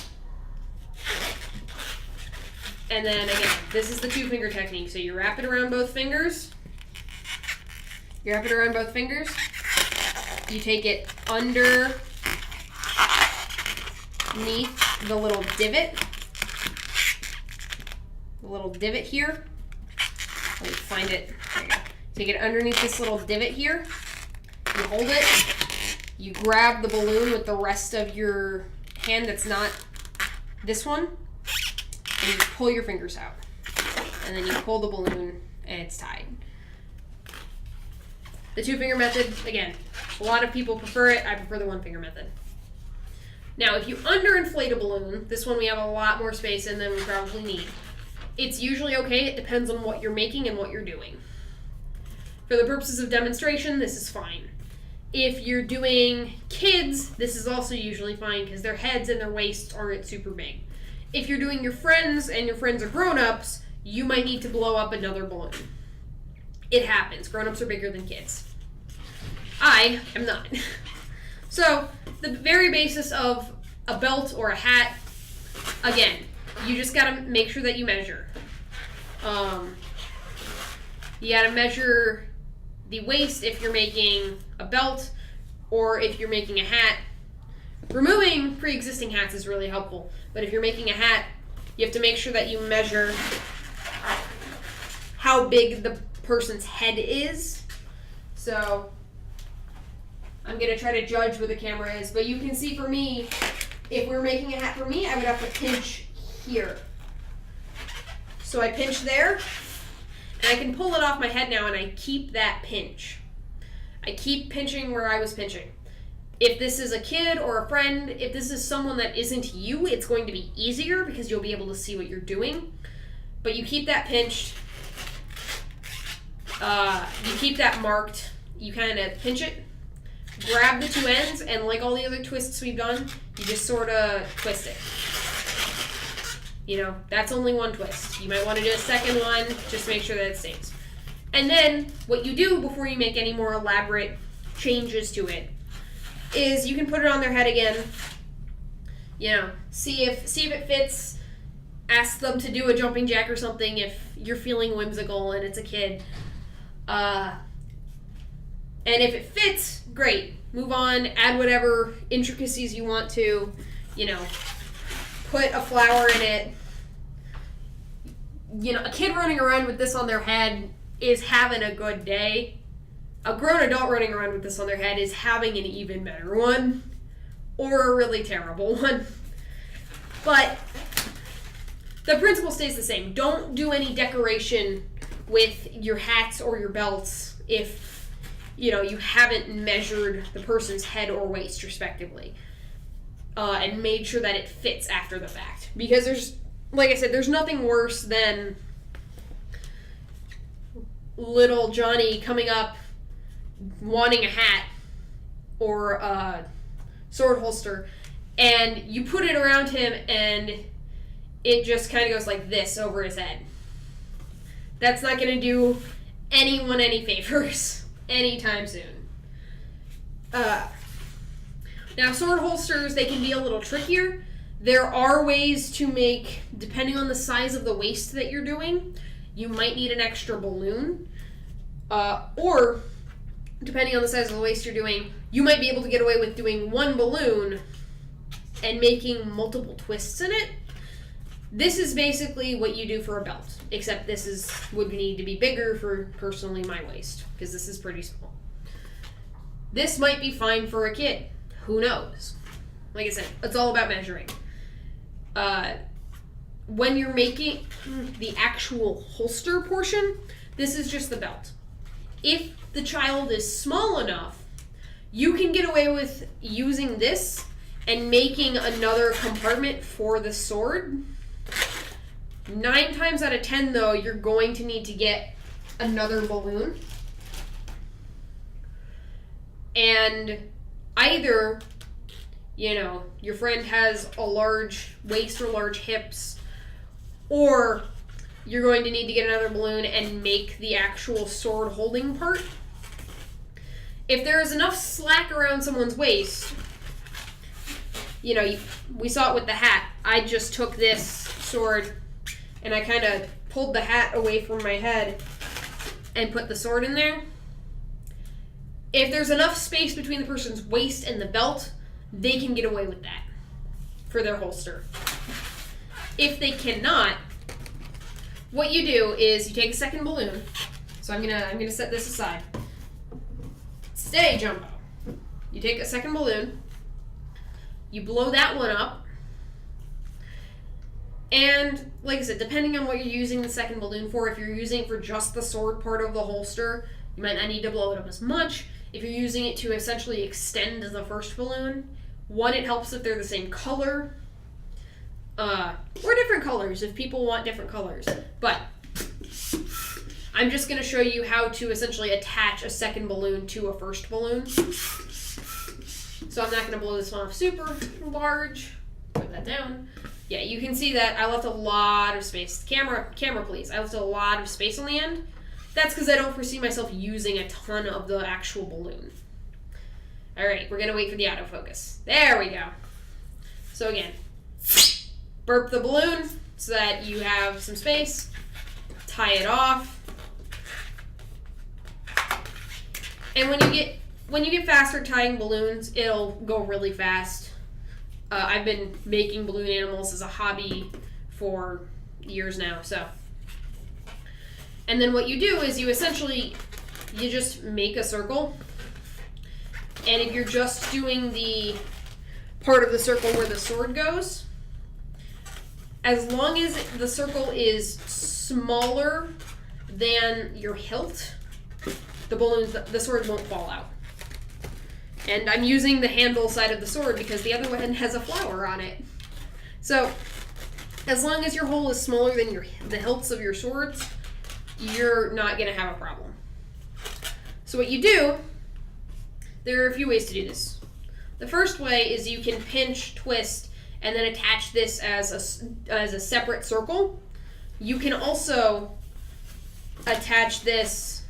And then again, this is the 2-finger technique. So you wrap it around both fingers. You wrap it around both fingers. You take it underneath the little divot. The little divot here. Let me find it. There you go. Take it underneath this little divot here. You hold it. You grab the balloon with the rest of your hand that's not this one. And you pull your fingers out. And then you pull the balloon and it's tied. The 2-finger method, again, a lot of people prefer it. I prefer the 1-finger method. Now, if you underinflate a balloon, this one we have a lot more space in than we probably need. It's usually okay. It depends on what you're making and what you're doing. For the purposes of demonstration, this is fine. If you're doing kids, this is also usually fine because their heads and their waists aren't super big. If you're doing your friends and your friends are grown-ups, you might need to blow up another balloon. It happens. Grown-ups are bigger than kids. I am not. So, the very basis of a belt or a hat, again, you just gotta make sure that you measure. You gotta measure the waist if you're making a belt or if you're making a hat. Removing pre-existing hats is really helpful, but if you're making a hat, you have to make sure that you measure how big the person's head is. So I'm gonna try to judge where the camera is, but you can see for me, if we're making a hat for me, I would have to pinch here. So I pinch there, and I can pull it off my head now, and I keep that pinch. I keep pinching where I was pinching. If this is a kid or a friend, if this is someone that isn't you, it's going to be easier because you'll be able to see what you're doing. But you keep that pinched. You keep that marked. You kind of pinch it, grab the 2 ends, and like all the other twists we've done, you just sort of twist it. That's only one twist. You might want to do a second one, just make sure that it stays. And then what you do before you make any more elaborate changes to it is you can put it on their head again. See if it fits. Ask them to do a jumping jack or something if you're feeling whimsical and it's a kid. And if it fits, great. Move on, add whatever intricacies you want to, put a flower in it. A kid running around with this on their head is having a good day. A grown adult running around with this on their head is having an even better one. Or a really terrible one. But the principle stays the same. Don't do any decoration with your hats or your belts if, you haven't measured the person's head or waist, respectively. And made sure that it fits after the fact. Because there's nothing worse than little Johnny coming up wanting a hat or a sword holster, and you put it around him and it just kind of goes like this over his head. That's not going to do anyone any favors anytime soon. Now, sword holsters, they can be a little trickier. There are ways to make, depending on the size of the waist that you're doing, you might need an extra balloon. Or, depending on the size of the waist you're doing, you might be able to get away with doing one balloon and making multiple twists in it. This is basically what you do for a belt, except would need to be bigger for, personally, my waist, because this is pretty small. This might be fine for a kid. Who knows? Like I said, it's all about measuring. When you're making the actual holster portion, this is just the belt. If the child is small enough, you can get away with using this and making another compartment for the sword. 9 times out of 10, though, you're going to need to get another balloon. And either, your friend has a large waist or large hips, or you're going to need to get another balloon and make the actual sword holding part. If there is enough slack around someone's waist, we saw it with the hat. I just took this sword and I kind of pulled the hat away from my head and put the sword in there. If there's enough space between the person's waist and the belt, they can get away with that for their holster. If they cannot, what you do is you take a second balloon. So I'm gonna set this aside. Stay, Jumbo. You take a second balloon. You blow that one up. And like I said, depending on what you're using the second balloon for, if you're using it for just the sword part of the holster, you might not need to blow it up as much. If you're using it to essentially extend the first balloon, one, it helps if they're the same color. Or different colors if people want different colors. But I'm just going to show you how to essentially attach a second balloon to a first balloon. So I'm not going to blow this one off super large. Put that down. Yeah, you can see that I left a lot of space. Camera please. I left a lot of space on the end. That's because I don't foresee myself using a ton of the actual balloon. Alright, we're going to wait for the autofocus. There we go. So again, burp the balloon so that you have some space. Tie it off. And when you get faster tying balloons, it'll go really fast. I've been making balloon animals as a hobby for years now, so. And then what you do is you just make a circle. And if you're just doing the part of the circle where the sword goes, as long as the circle is smaller than your hilt, the sword won't fall out. And I'm using the handle side of the sword because the other one has a flower on it. So, as long as your hole is smaller than the hilts of your swords, you're not going to have a problem. So what you do, there are a few ways to do this. The first way is you can pinch, twist, and then attach this as a separate circle. You can also attach this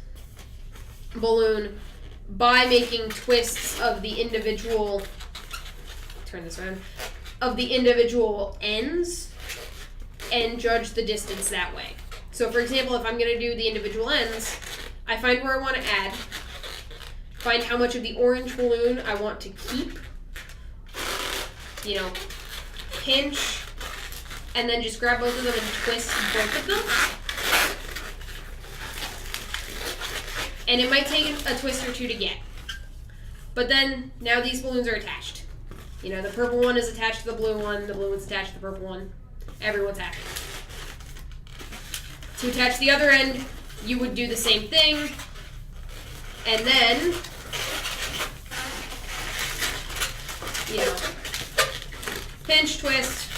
balloon by making twists of the individual, turn this around, of the individual ends, and judge the distance that way. So for example, if I'm going to do the individual ends, I find where I want to add, find how much of the orange balloon I want to keep, you know, pinch, and then just grab both of them and twist both of them. And it might take a twist or two to get. But then, now these balloons are attached. You know, the purple one is attached to the blue one one's attached to the purple one. Everyone's happy. To attach the other end, you would do the same thing. And then, you know, pinch, twist,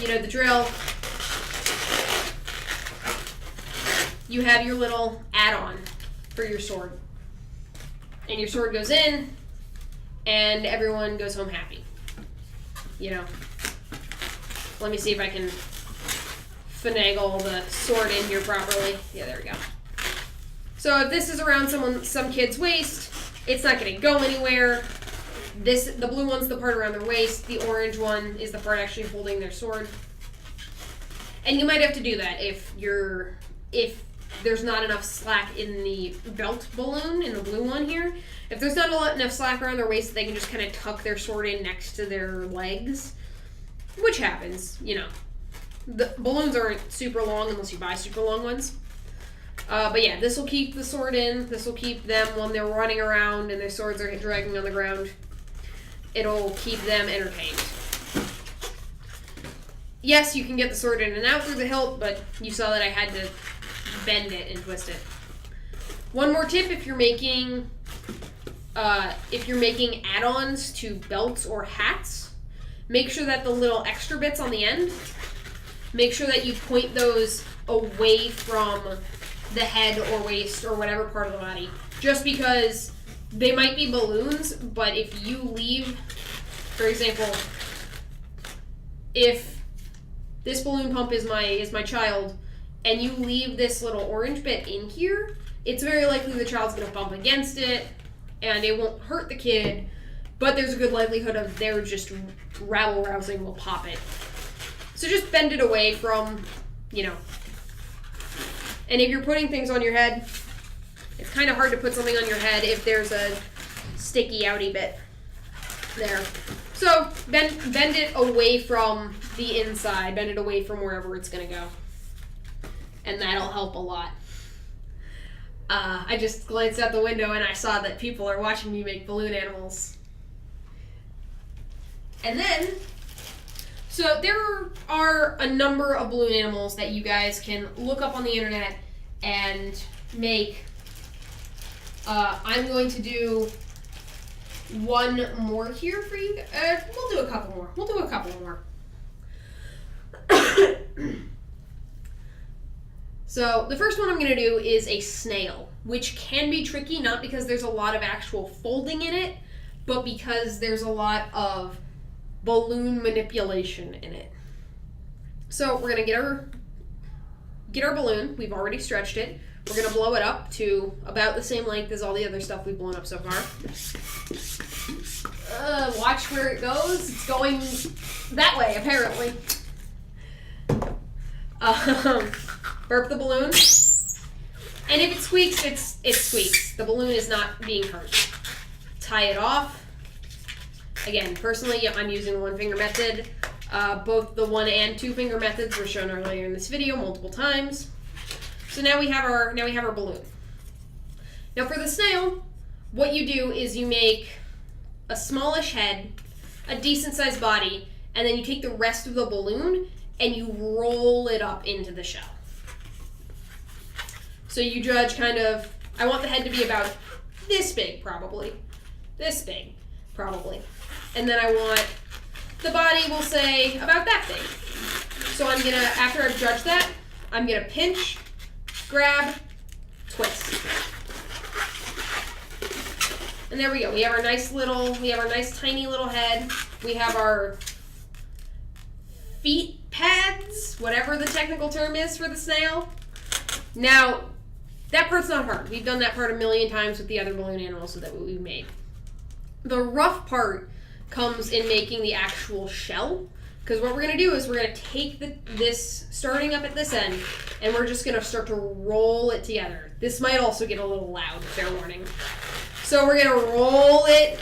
you know the drill. You have your little add-on for your sword. And your sword goes in, and everyone goes home happy. You know. Let me see if I can finagle the sword in here properly. Yeah, there we go. So if this is around some kid's waist, it's not going to go anywhere. The blue one's the part around their waist. The orange one is the part actually holding their sword. And you might have to do that if there's not enough slack in the belt balloon, in the blue one here. If there's not enough slack around their waist, they can just kind of tuck their sword in next to their legs, which happens, you know. The balloons aren't super long unless you buy super long ones. But yeah, this will keep the sword in. This will keep them when they're running around and their swords are dragging on the ground. It'll keep them entertained. Yes, you can get the sword in and out through the hilt, but you saw that I had to bend it and twist it. One more tip: if you're making add-ons to belts or hats, make sure that the little extra bits on the end, make sure that you point those away from the head or waist or whatever part of the body. Just because they might be balloons, but if you leave, for example, if this balloon pump is my child, and you leave this little orange bit in here, it's very likely the child's going to bump against it, and it won't hurt the kid, but there's a good likelihood of their just rabble-rousing will pop it. So just bend it away from, you know. And if you're putting things on your head, it's kind of hard to put something on your head if there's a sticky outy bit there. So bend it away from the inside, bend it away from wherever it's going to go. And that'll help a lot. I just glanced out the window and I saw that people are watching me make balloon animals. And then, so there are a number of balloon animals that you guys can look up on the internet and make. I'm going to do one more here for you. We'll do a couple more. So the first one I'm going to do is a snail, which can be tricky, not because there's a lot of actual folding in it, but because there's a lot of balloon manipulation in it. So we're going to get our balloon. We've already stretched it. We're going to blow it up to about the same length as all the other stuff we've blown up so far. Watch where it goes. It's going that way, apparently. Burp the balloon. And if it squeaks, it squeaks. The balloon is not being hurt. Tie it off. Again, personally, I'm using the one finger method. Both the 1 and 2 finger methods were shown earlier in this video multiple times. So now we have our balloon. Now for the snail, what you do is you make a smallish head, a decent sized body, and then you take the rest of the balloon and you roll it up into the shell. So you judge kind of, I want the head to be about this big probably. This big, probably. And then I want the body, we'll say, about that big. So I'm gonna, after I've judged that, I'm gonna pinch, grab, twist. And there we go. We have our nice tiny little head. We have our feet pads, whatever the technical term is for the snail. Now, that part's not hard. We've done that part a million times with the other balloon animals that we've made. The rough part comes in making the actual shell. Because what we're going to do is we're going to take this, starting up at this end, and we're just going to start to roll it together. This might also get a little loud, fair warning. So we're going to roll it,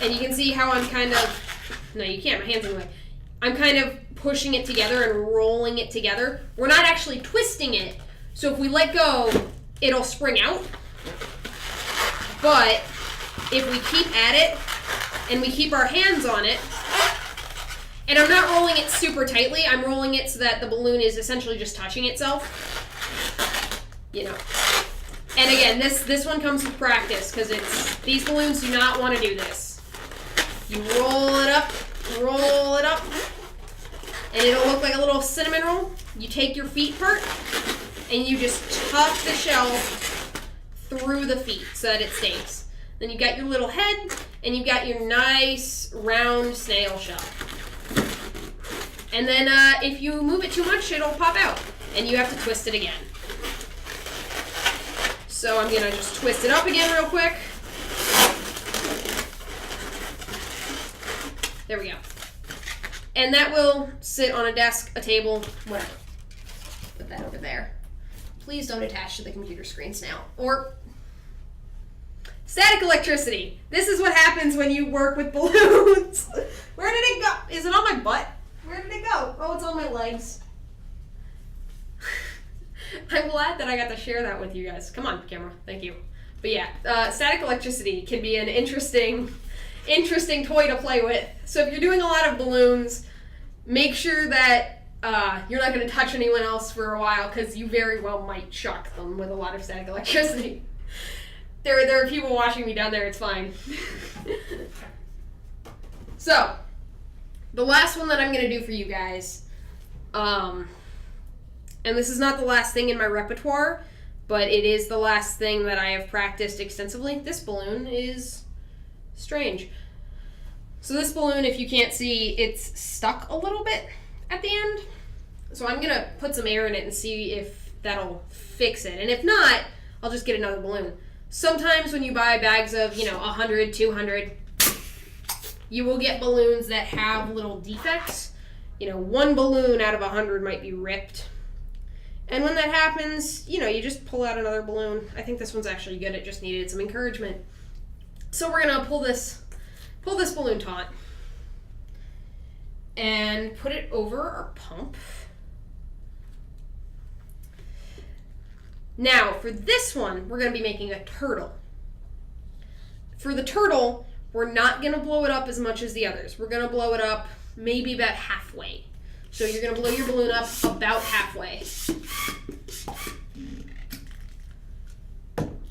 and you can see how I'm kind of, no you can't, my hand's in the way. I'm kind of pushing it together and rolling it together. We're not actually twisting it, so if we let go, it'll spring out. But if we keep at it, and we keep our hands on it, and I'm not rolling it super tightly, I'm rolling it so that the balloon is essentially just touching itself. You know. And again, this one comes with practice, because these balloons do not want to do this. You roll it up, and it'll look like a little cinnamon roll. You take your feet part, and you just tuck the shell through the feet so that it stays. Then you've got your little head, and you've got your nice round snail shell. And then if you move it too much, it'll pop out, and you have to twist it again. So I'm gonna just twist it up again real quick. There we go. And that will sit on a desk, a table, whatever. Put that over there. Please don't attach to the computer screen, snail. Or static electricity. This is what happens when you work with balloons. Where did it go? Is it on my butt? Where did it go? Oh, it's on my legs. I'm glad that I got to share that with you guys. Come on, camera. Thank you. But yeah, static electricity can be an interesting toy to play with. So if you're doing a lot of balloons, make sure that you're not going to touch anyone else for a while, because you very well might shock them with a lot of static electricity. There are people watching me down there. It's fine. So, the last one that I'm going to do for you guys, and this is not the last thing in my repertoire, but it is the last thing that I have practiced extensively. This balloon is strange. So this balloon, if you can't see, it's stuck a little bit at the end. So I'm going to put some air in it and see if that'll fix it. And if not, I'll just get another balloon. Sometimes when you buy bags of, 100, 200, you will get balloons that have little defects. One balloon out of 100 might be ripped. And when that happens, you just pull out another balloon. I think this one's actually good. It just needed some encouragement. So we're going to pull this balloon taut and put it over our pump. Now, for this one, we're going to be making a turtle. For the turtle, we're not going to blow it up as much as the others. We're going to blow it up maybe about halfway. So you're going to blow your balloon up about halfway.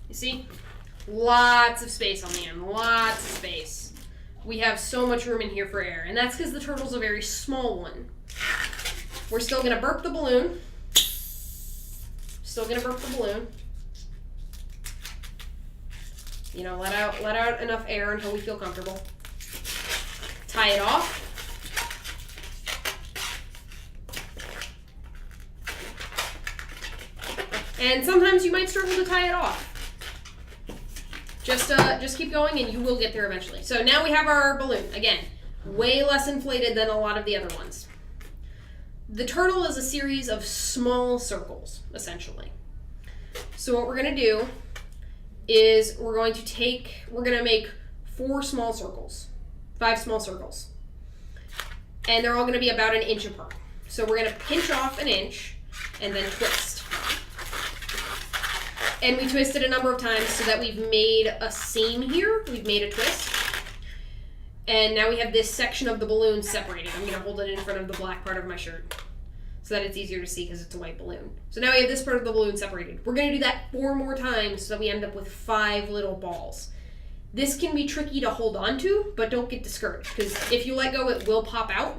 You see? Lots of space on the end. Lots of space. We have so much room in here for air. And that's because the turtle's a very small one. We're still going to burp the balloon. Still going to burp the balloon. Let out enough air until we feel comfortable. Tie it off. And sometimes you might struggle to tie it off. Just keep going and you will get there eventually. So now we have our balloon. Again, way less inflated than a lot of the other ones. The turtle is a series of small circles, essentially. So what we're going to do is we're going to make 5 small circles. And they're all going to be about 1 inch apart. So we're going to pinch off 1 inch and then twist. And we twisted a number of times so that we've made a seam here. We've made a twist. And now we have this section of the balloon separated. I'm going to hold it in front of the black part of my shirt so that it's easier to see because it's a white balloon. So now we have this part of the balloon separated. We're going to do that 4 more times so that we end up with 5 little balls. This can be tricky to hold on to, but don't get discouraged because if you let go, it will pop out.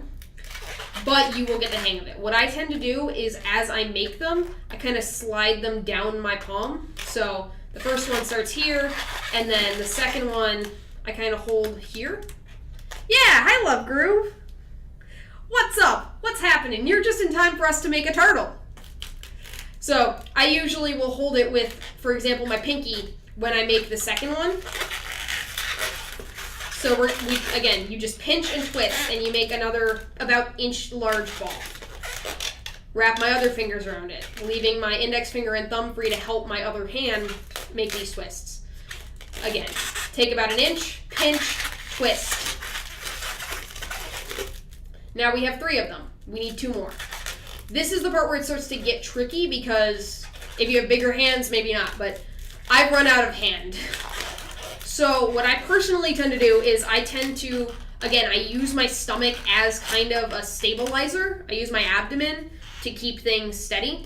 But you will get the hang of it. What I tend to do is as I make them, I kind of slide them down my palm. So the first one starts here, and then the second one I kind of hold here. Yeah, hi Love Groove. What's up? What's happening? You're just in time for us to make a turtle. So I usually will hold it with, for example, my pinky when I make the second one. So again, you just pinch and twist and you make another about inch large ball. Wrap my other fingers around it, leaving my index finger and thumb free to help my other hand make these twists. Again, take about an inch, pinch, twist. Now we have 3 of them. We need 2 more. This is the part where it starts to get tricky because if you have bigger hands, maybe not, but I've run out of hand. So what I personally tend to do is I use my stomach as kind of a stabilizer. I use my abdomen to keep things steady.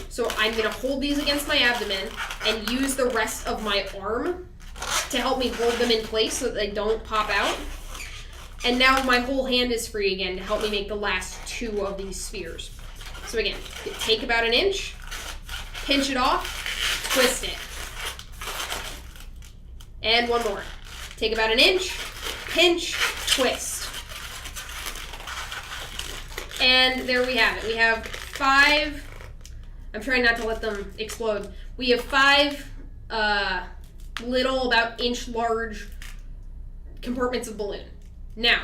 So I'm gonna hold these against my abdomen and use the rest of my arm to help me hold them in place so that they don't pop out. And now my whole hand is free again to help me make the last 2 of these spheres. So again, take about an inch, pinch it off, twist it. And 1 more. Take about an inch, pinch, twist. And there we have it. We have 5, I'm trying not to let them explode. We have 5 little, about inch large compartments of balloon. Now,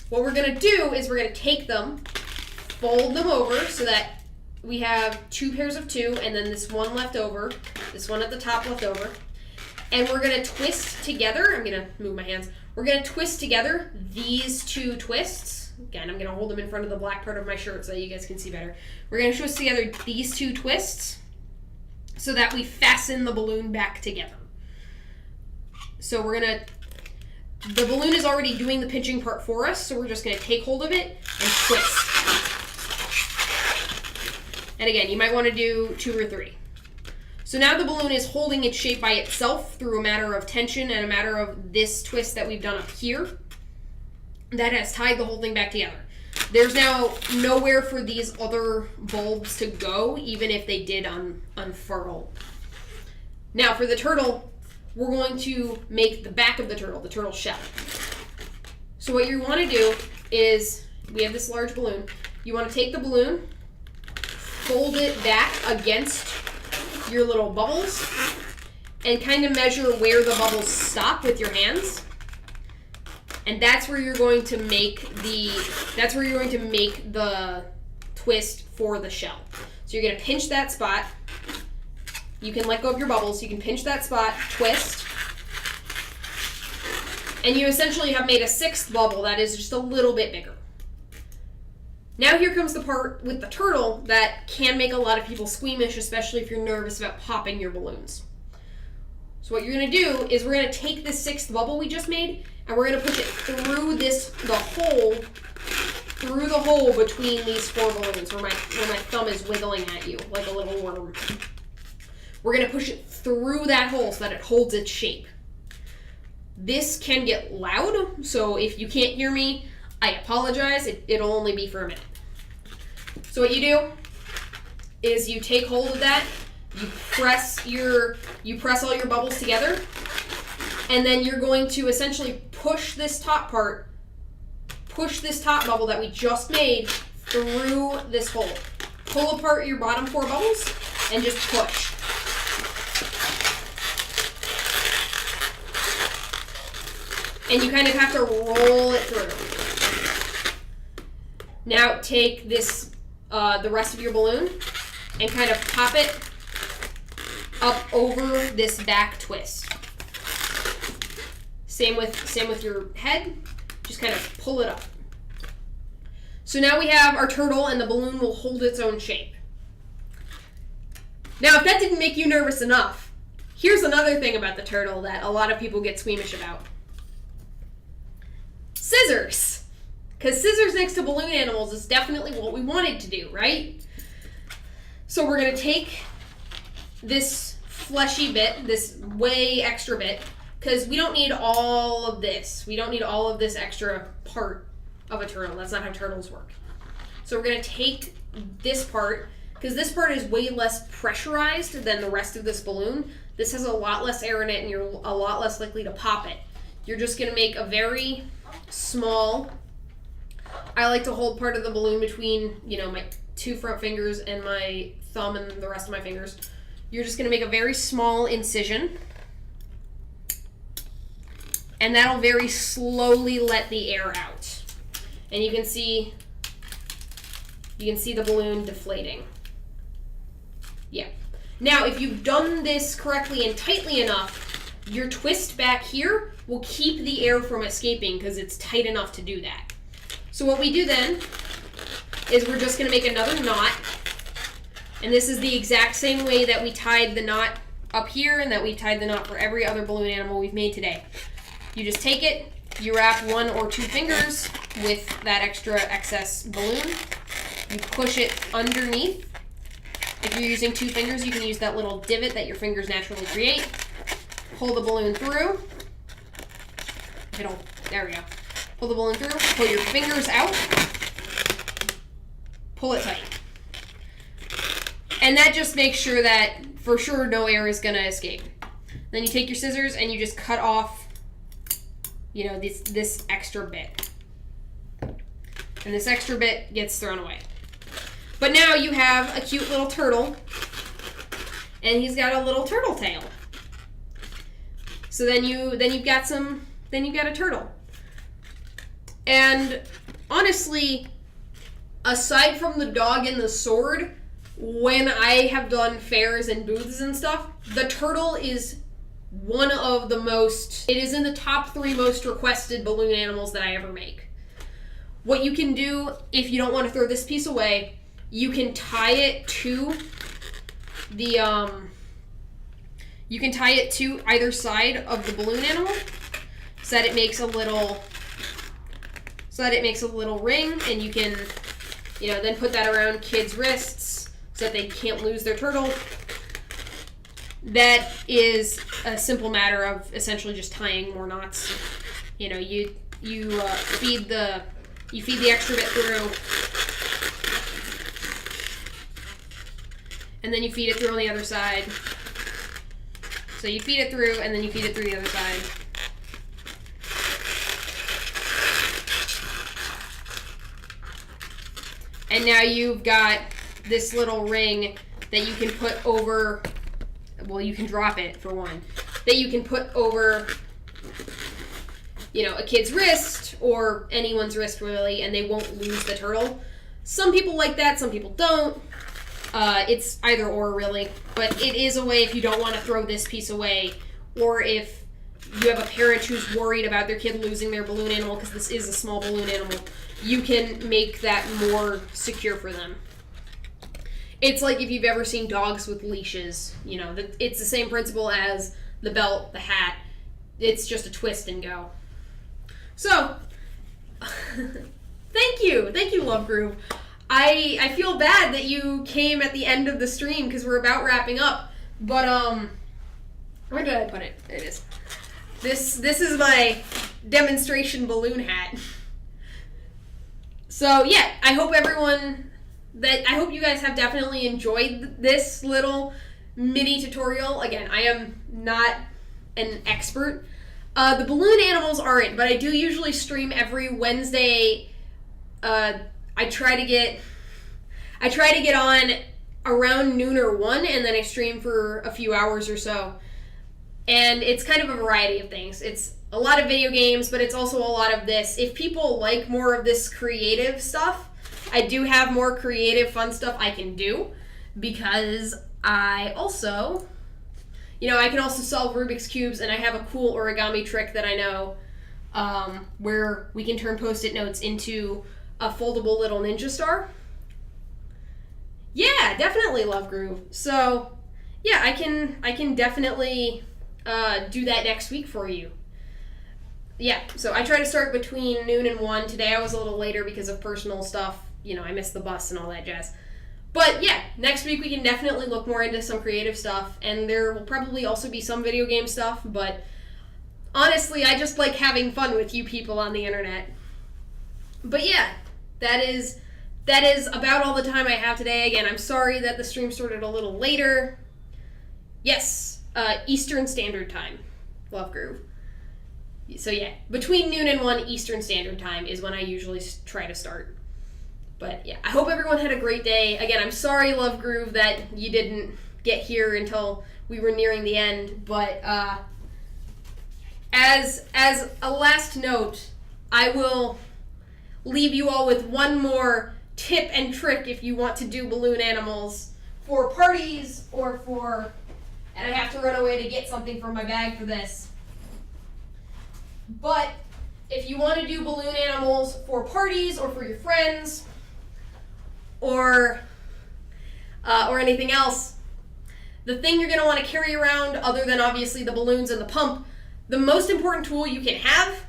what we're gonna do is we're gonna take them, fold them over so that we have 2 pairs of 2, and then this one left over, this one at the top left over. And we're gonna twist together, I'm gonna move my hands, we're gonna twist together these 2 twists. Again, I'm gonna hold them in front of the black part of my shirt so that you guys can see better. We're gonna twist together these 2 twists so that we fasten the balloon back together. So the balloon is already doing the pinching part for us, so we're just gonna take hold of it and twist. And again, you might wanna do 2 or 3. So now the balloon is holding its shape by itself through a matter of tension and a matter of this twist that we've done up here that has tied the whole thing back together. There's now nowhere for these other bulbs to go, even if they did unfurl. Now for the turtle, we're going to make the back of the turtle shell. So what you want to do is, we have this large balloon, you want to take the balloon, fold it back against your little bubbles, and kind of measure where the bubbles stop with your hands. And that's where you're going to make the twist for the shell. So you're going to pinch that spot. You can let go of your bubbles. You can pinch that spot, twist, and you essentially have made a 6th bubble that is just a little bit bigger. Now here comes the part with the turtle that can make a lot of people squeamish, especially if you're nervous about popping your balloons. So what you're going to do is we're going to take this 6th bubble we just made and we're going to push it through the hole between these 4 balloons where my thumb is wiggling at you like a little worm. We're going to push it through that hole so that it holds its shape. This can get loud, so if you can't hear me, I apologize. It'll only be for a minute. So what you do is you take hold of that, you press all your bubbles together, and then you're going to essentially push this top bubble that we just made through this hole. Pull apart your bottom 4 bubbles and just push. And you kind of have to roll it through. Now take this, the rest of your balloon and kind of pop it up over this back twist. Same with your head, just kind of pull it up. So now we have our turtle and the balloon will hold its own shape. Now if that didn't make you nervous enough, here's another thing about the turtle that a lot of people get squeamish about. Scissors! Because scissors next to balloon animals is definitely what we wanted to do, right? So we're going to take this fleshy bit, this way extra bit, because we don't need all of this. We don't need all of this extra part of a turtle. That's not how turtles work. So we're going to take this part, because this part is way less pressurized than the rest of this balloon. This has a lot less air in it, and you're a lot less likely to pop it. You're just going to make a very small, I like to hold part of the balloon between, my 2 front fingers and my thumb and the rest of my fingers. You're just going to make a very small incision. And that'll very slowly let the air out. And you can see the balloon deflating. Yeah. Now, if you've done this correctly and tightly enough, your twist back here will keep the air from escaping because it's tight enough to do that. So what we do then is we're just going to make another knot. And this is the exact same way that we tied the knot up here and that we tied the knot for every other balloon animal we've made today. You just take it, you wrap 1 or 2 fingers with that extra excess balloon. You push it underneath. If you're using 2 fingers, you can use that little divot that your fingers naturally create. Pull the balloon through. There we go. Pull the balloon through, pull your fingers out, pull it tight. And that just makes sure that, for sure, no air is going to escape. Then you take your scissors and you just cut off, this extra bit. And this extra bit gets thrown away. But now you have a cute little turtle, and he's got a little turtle tail. So then you've got a turtle. And honestly, aside from the dog and the sword, when I have done fairs and booths and stuff, the turtle is one of the it is in the top 3 most requested balloon animals that I ever make. What you can do, if you don't want to throw this piece away, you can tie it to either side of the balloon animal so that it makes a little ring, and you can then put that around kids' wrists so that they can't lose their turtle. That is a simple matter of essentially just tying more knots. You feed the extra bit through, and then you feed it through on the other side. So you feed it through, and then you feed it through the other side. And now you've got this little ring that you can put over, well, you can drop it for one, that you can put over, a kid's wrist or anyone's wrist really, and they won't lose the turtle. Some people like that, some people don't. It's either or really, but it is a way if you don't want to throw this piece away, or if you have a parent who's worried about their kid losing their balloon animal, because this is a small balloon animal, you can make that more secure for them. It's like if you've ever seen dogs with leashes, it's the same principle as the belt, the hat. It's just a twist and go. So, thank you, Love Groove. I feel bad that you came at the end of the stream because we're about wrapping up. But where did I put it? There it is. This is my demonstration balloon hat. So yeah, I hope you guys have definitely enjoyed this little mini tutorial. Again, I am not an expert. The balloon animals aren't, but I do usually stream every Wednesday. I try to get on around noon or 1, and then I stream for a few hours or so. And it's kind of a variety of things. It's a lot of video games, but it's also a lot of this. If people like more of this creative stuff, I do have more creative, fun stuff I can do, because I also, I can also solve Rubik's Cubes, and I have a cool origami trick that I know where we can turn Post-it notes into a foldable little ninja star. Yeah, definitely, Love Groove. So, yeah, I can definitely do that next week for you. Yeah, so I try to start between noon and 1. Today I was a little later because of personal stuff. I missed the bus and all that jazz. But yeah, next week we can definitely look more into some creative stuff, and there will probably also be some video game stuff, but honestly, I just like having fun with you people on the internet. But yeah, that is about all the time I have today. Again, I'm sorry that the stream started a little later. Yes, Eastern Standard Time, Love Groove. So yeah, between noon and 1 Eastern Standard Time is when I usually try to start. But yeah, I hope everyone had a great day. Again, I'm sorry, Love Groove, that you didn't get here until we were nearing the end. But as a last note, I will leave you all with one more tip and trick if you want to do balloon animals for parties or for... And I have to run away to get something from my bag for this. But if you want to do balloon animals for parties or for your friends or anything else, the thing you're going to want to carry around, other than obviously the balloons and the pump, the most important tool you can have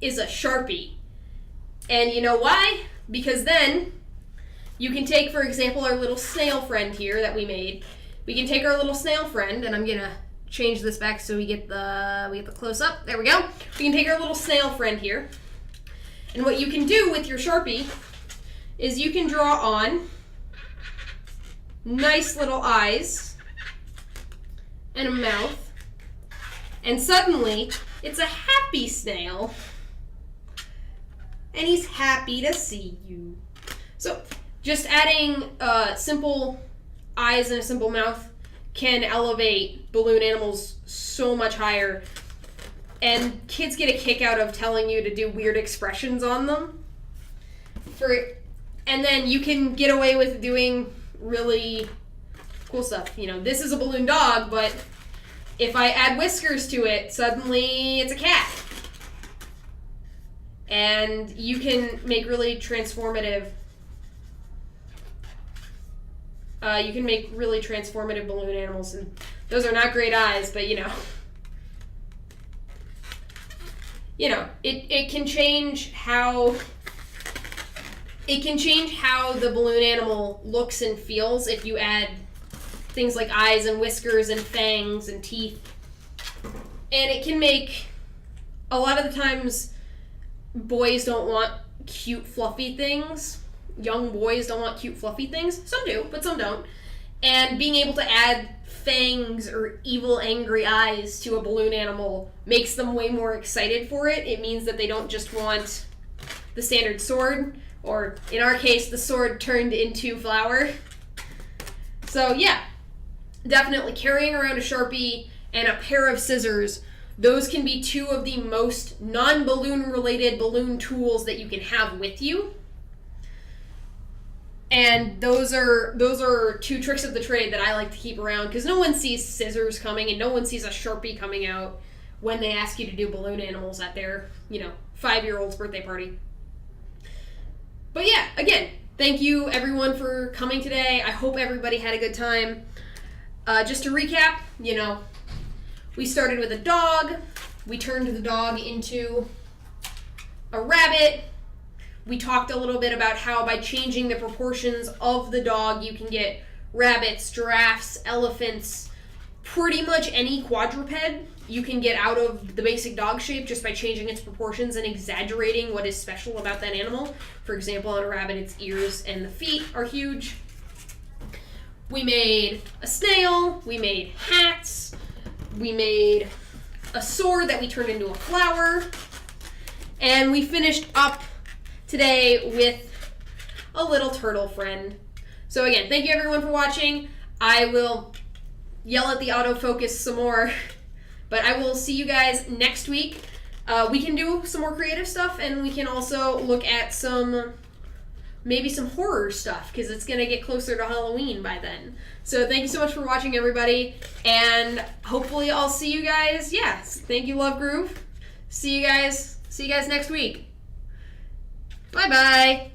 is a Sharpie. And you know why? Because then you can take, for example, our little snail friend here that we made. We can take our little snail friend, and I'm going to change this back so we get the close up. There we go. We can take our little snail friend here. And what you can do with your Sharpie is you can draw on nice little eyes and a mouth. And suddenly, it's a happy snail. And he's happy to see you. So, just adding simple eyes and a simple mouth can elevate balloon animals so much higher. And kids get a kick out of telling you to do weird expressions on them. And then you can get away with doing really cool stuff. You know, this is a balloon dog, but if I add whiskers to it, suddenly it's a cat. And you can make really transformative balloon animals, and those are not great eyes, but you know, it can change how the balloon animal looks and feels if you add things like eyes and whiskers and fangs and teeth. And it can make, a lot of the times, boys don't want cute fluffy things. Young boys don't want cute fluffy things. Some do, but some don't. And being able to add fangs or evil angry eyes to a balloon animal makes them way more excited for it. It means that they don't just want the standard sword, or in our case, the sword turned into flour. So yeah, definitely carrying around a Sharpie and a pair of scissors, those can be two of the most non-balloon related balloon tools that you can have with you. And those are two tricks of the trade that I like to keep around, because no one sees scissors coming and no one sees a Sharpie coming out when they ask you to do balloon animals at their, 5-year-old's birthday party. But yeah, again, thank you everyone for coming today. I hope everybody had a good time. Just to recap, we started with a dog. We turned the dog into a rabbit. We talked a little bit about how by changing the proportions of the dog, you can get rabbits, giraffes, elephants, pretty much any quadruped you can get out of the basic dog shape just by changing its proportions and exaggerating what is special about that animal. For example, on a rabbit, its ears and the feet are huge. We made a snail, we made hats, we made a sword that we turned into a flower, and we finished up today with a little turtle friend. So again, thank you everyone for watching. I will yell at the autofocus some more, but I will see you guys next week. We can do some more creative stuff, and we can also look at maybe some horror stuff, because it's going to get closer to Halloween by then. So thank you so much for watching, everybody, and hopefully I'll see you guys. Yes, thank you, Love Groove. See you guys next week. Bye-bye.